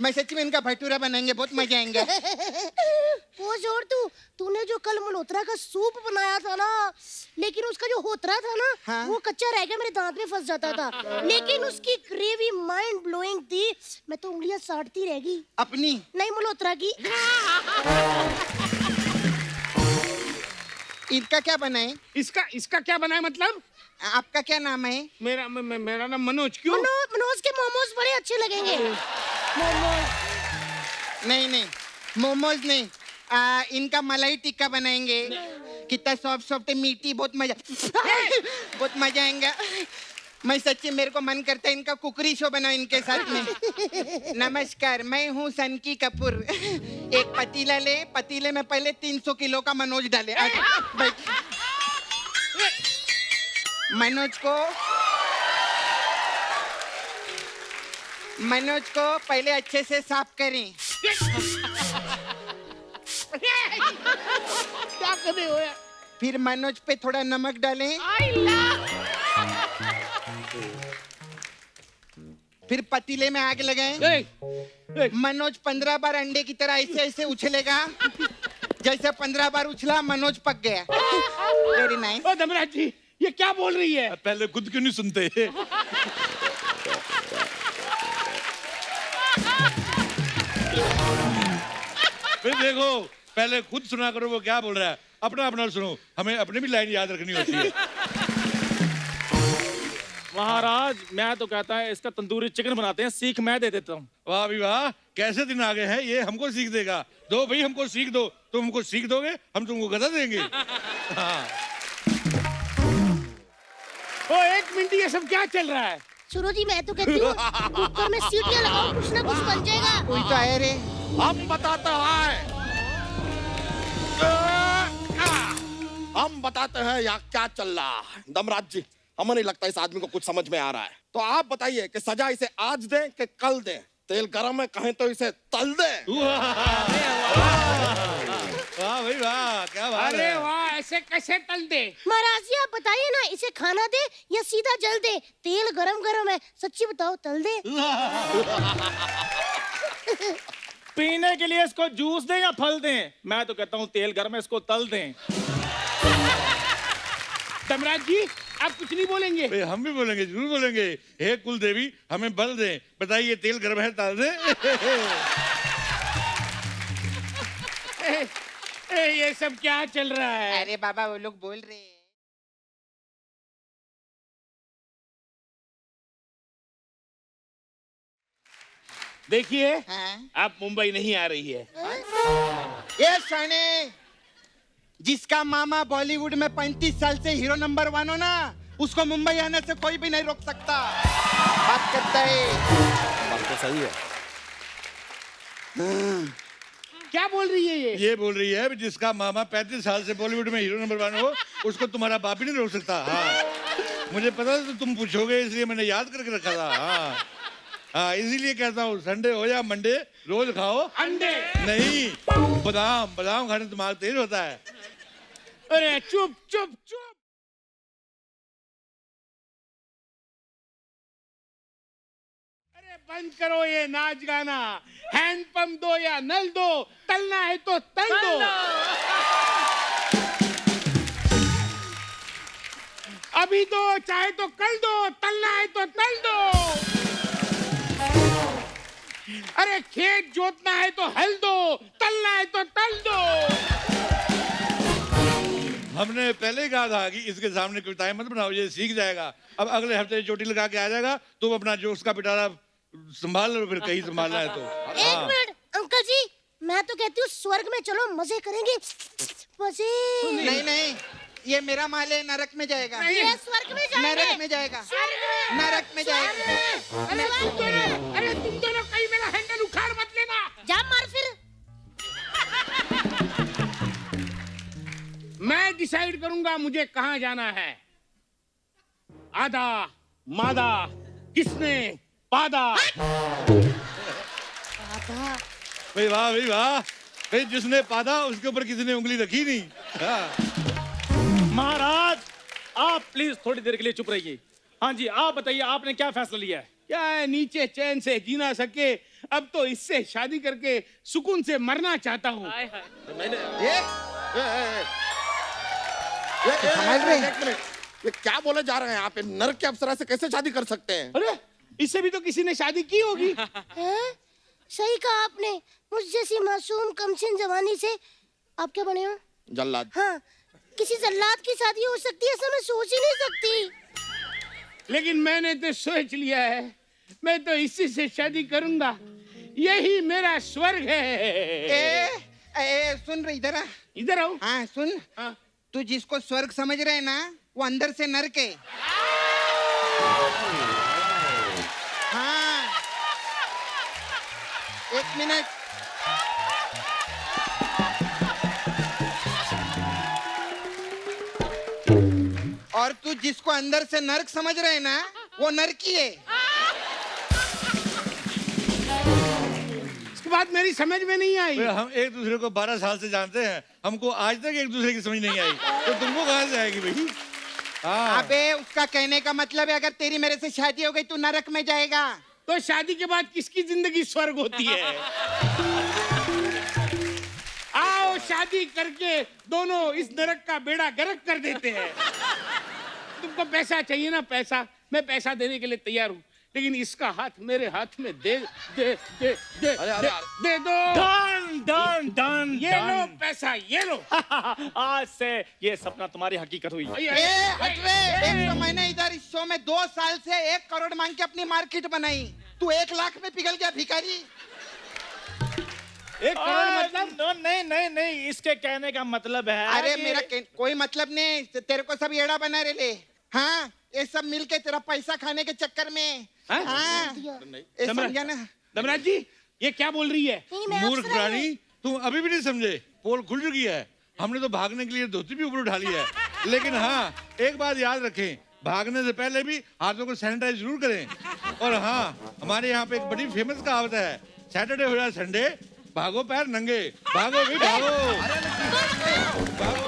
Speaker 11: मैं सच्ची में इनका भटूरा बनाएंगे, बहुत मजा आएंगे।
Speaker 10: वो जोर तूने जो कल मल्होत्रा का सूप बनाया था ना, लेकिन उसका जो होतरा था ना,
Speaker 11: हाँ?
Speaker 10: वो कच्चा रह गया, मेरे दांत में फंस जाता था। लेकिन उसकी ग्रेवी माइंड ब्लोइंग थी, मैं तो उंगलियां चाटती रह गई।
Speaker 11: अपनी
Speaker 10: नहीं, मल्होत्रा की।
Speaker 11: इनका क्या बनाए?
Speaker 9: इसका क्या बना है मतलब?
Speaker 11: आपका क्या नाम है?
Speaker 9: मेरा नाम मनोज। क्यों?
Speaker 10: मनोज के मोमोज बड़े अच्छे लगेंगे।
Speaker 11: नहीं नहीं, मोमोज नहीं, इनका मलाई टिक्का बनाएंगे। कितना सॉफ्ट सॉफ्ट है, मीठी, बहुत मजा बहुत मजा आएगा। मैं सच्ची, मेरे को मन करता है इनका कुकरी शो बनाओ इनके साथ में। नमस्कार, मैं हूँ सनकी कपूर। एक पतीला ले, पतीले में पहले 300 किलो का मनोज डाले। मनोज को पहले अच्छे से साफ करें।
Speaker 9: क्या कर रहे हो यार?
Speaker 11: फिर मनोज पे थोड़ा नमक डालें। फिर पतीले में आग लगाएं। मनोज 15 बार अंडे की तरह ऐसे ऐसे उछलेगा। जैसे 15 बार उछला, मनोज पक गया। Very nice.
Speaker 9: ओ धमराज जी, ये क्या बोल रही है?
Speaker 1: पहले खुद क्यों नहीं सुनते? फिर देखो, पहले खुद सुना करो वो क्या बोल रहा है, अपना अपना सुनो। हमें अपनी भी लाइन याद रखनी होती है।
Speaker 8: महाराज, मैं तो कहता है इसका तंदूरी चिकन बनाते हैं, सीख मैं दे देता हूँ।
Speaker 1: वाह भी वाह, कैसे दिन आ गए हैं, ये हमको सीख देगा। दो भाई, हमको सीख दो। तुम हमको सीख दोगे, हम तुमको गदा देंगे। हाँ।
Speaker 9: ओ एक मिनट, ये सब क्या चल रहा है?
Speaker 10: सुनो जी, मैं तो कहती हूँ कुकर में सीटियां लगाओ, कुछ ना कुछ बन जाएगा।
Speaker 11: कोई तो आए रे।
Speaker 4: हम बताते हैं यहाँ क्या चल रहा है। दमराज जी, हमें नहीं लगता इस आदमी को कुछ समझ में आ रहा है, तो आप बताइए कि सजा इसे आज दें कि कल दें? तेल गरम है, कहें तो इसे तल दें।
Speaker 1: वाह भाई वाह, क्या बात
Speaker 9: अरे
Speaker 1: है।
Speaker 9: वाह, ऐसे कैसे तल दे?
Speaker 10: महाराज जी, आप बताइए ना, इसे खाना दे या सीधा जल दे? तेल गरम गरम है, सच्ची बताओ, तल दे?
Speaker 8: पीने के लिए इसको जूस दें या फल दें? मैं तो कहता हूँ तेल गर्म है, इसको तल दें।
Speaker 9: धमराज जी, आप कुछ नहीं बोलेंगे?
Speaker 1: भाई हम भी बोलेंगे, जरूर बोलेंगे। हे कुल देवी, हमें बल दें। बताइए, तेल गर्म है, तल दें?
Speaker 9: ये सब क्या चल रहा है?
Speaker 11: अरे बाबा, वो लोग बोल रहे हैं।
Speaker 9: देखिए
Speaker 11: हाँ?
Speaker 9: आप मुंबई नहीं आ रही है।
Speaker 11: ये सने जिसका मामा बॉलीवुड में 35 साल से हीरो नंबर 1 हो ना, उसको मुंबई आने से कोई भी नहीं रोक सकता। बात करता है।
Speaker 4: बात तो सही है।
Speaker 9: क्या बोल रही है ये?
Speaker 1: बोल रही है जिसका मामा 35 साल से बॉलीवुड में हीरो नंबर 1 हो, उसको तुम्हारा बाप ही नहीं रोक सकता। हाँ, मुझे पता था तो तुम पूछोगे, इसलिए मैंने याद करके रखा था। हाँ हाँ, इसीलिए कहता हूँ संडे हो या मंडे रोज खाओ
Speaker 9: अंडे।
Speaker 1: नहीं, बादाम बादाम खाने से दिमाग तेज होता है।
Speaker 9: अरे चुप चुप चुप। अरे बंद करो ये नाच गाना। हैंड पंप दो या नल दो, तलना है तो तल दो। अभी दो, चाहे तो कल दो, तलना है तो तल दो। अरे खेत जोतना है तो हल दो, तलना है तो तल दो।
Speaker 1: हमने पहले ही कहा था कि इसके सामने कविताएं मत बनाओ, ये सीख जाएगा। अब अगले हफ्ते चोटी लगा के आ जाएगा, तुम अपना जोक्स का पिटारा संभाल लो, फिर कहीं संभालना है तो।
Speaker 10: एक मिनट अंकल जी, मैं तो कहती हूँ स्वर्ग में चलो, मजे करेंगे, मजे।
Speaker 11: नहीं नहीं, ये मेरा माल है, नरक में जाएगा।
Speaker 10: ये स्वर्ग में जाएंगे।
Speaker 11: नरक में जाएगा। नरक में जाएगा।
Speaker 9: अरे तुम दोनों कहीं मेरा हैंडल उखाड़ मत लेना।
Speaker 10: जा मार फिर।
Speaker 9: मैं डिसाइड करूंगा मुझे कहां जाना है। आधा मादा किसने पादा।
Speaker 1: भाई वाह भाई वाह, भाई जिसने पादा उसके ऊपर किसी ने उंगली रखी नहीं। हाँ।
Speaker 8: महाराज आप प्लीज थोड़ी देर के लिए चुप रहिए। हाँ जी, आप बताइए आपने क्या फैसला लिया है?
Speaker 9: क्या है, नीचे चैन से जी ना सके, अब तो इससे शादी करके सुकून से मरना चाहता हूँ।
Speaker 4: एक मिनट, ये क्या बोले जा रहे हैं यहाँ पे? नरक के अप्सरा से कैसे शादी कर सकते हैं?
Speaker 9: अरे इससे भी तो किसी ने शादी की होगी।
Speaker 10: हैं? सही कहा आपने, मुझ जैसी मासूम कमसिन जवानी से आप क्या बने हो?
Speaker 4: जल्लाद।
Speaker 10: हाँ, किसी जल्लाद की शादी हो सकती है, ऐसा मैं सोच ही नहीं सकती।
Speaker 9: लेकिन मैंने तो सोच लिया है, मैं तो इसी से शादी करूंगा, यही मेरा स्वर्ग है।
Speaker 11: सुन रही, इधर आ।
Speaker 9: इधर आओ।
Speaker 11: हाँ सुन,
Speaker 9: हाँ।
Speaker 11: तू जिसको स्वर्ग समझ रहे है ना, वो अंदर से नरक है। हाँ, एक मिनट। और तू जिसको अंदर से नरक समझ रहे है ना, वो नरकी है।
Speaker 9: इसके बाद मेरी समझ में नहीं आई।
Speaker 1: भाई हम एक दूसरे को 12 साल से जानते हैं, हमको आज तक एक दूसरे की समझ नहीं आई, तो तुमको कहाँ से आएगी भाई? हाँ।
Speaker 11: अबे उसका कहने का मतलब है, अगर तेरी मेरे से शादी हो गई तू नरक में जाएगा।
Speaker 9: तो शादी के बाद किसकी जिंदगी स्वर्ग होती है? आओ शादी करके दोनों इस नरक का बेड़ा गर्क कर देते हैं। तुमको पैसा चाहिए ना? पैसा, मैं पैसा देने के लिए तैयार हूँ, लेकिन इसका हाथ मेरे हाथ में दे दे दे दे
Speaker 4: अरे
Speaker 9: दे दो।
Speaker 8: Done done done.
Speaker 9: ये लो पैसा, ये लो।
Speaker 8: आज से ये सपना तुम्हारी हकीकत हुई।
Speaker 11: हट रे, एक तो मैंने इधर इस शो में 2 साल से 1 करोड़ मांग के अपनी मार्केट बनाई, तू 1 लाख में पिघल गया भिखारी।
Speaker 8: 1 करोड़ मतलब? नहीं नहीं नहीं, इसके कहने का मतलब है।
Speaker 11: अरे मेरा कोई मतलब नहीं, तेरे को सब येड़ा बना रहे ले। हाँ, ये सब मिलके तेरा पैसा खाने के चक्कर में। हाँ, ये समझा ना?
Speaker 9: धमराज जी, ये क्या बोल रही है?
Speaker 1: मूर्ख प्राणी, तुम अभी भी नहीं समझे? पोल खुल चुकी है, हमने तो भागने के लिए धोती भी ऊपर उठा ली है। लेकिन हाँ, एक बात याद रखें, भागने से पहले भी हाथों को सैनिटाइज जरूर करें। और हाँ, हमारे यहाँ पे एक बड़ी फेमस कहावत है, सैटरडे हो या संडे, भागो पैर नंगे, भागो भी भागो, भागो।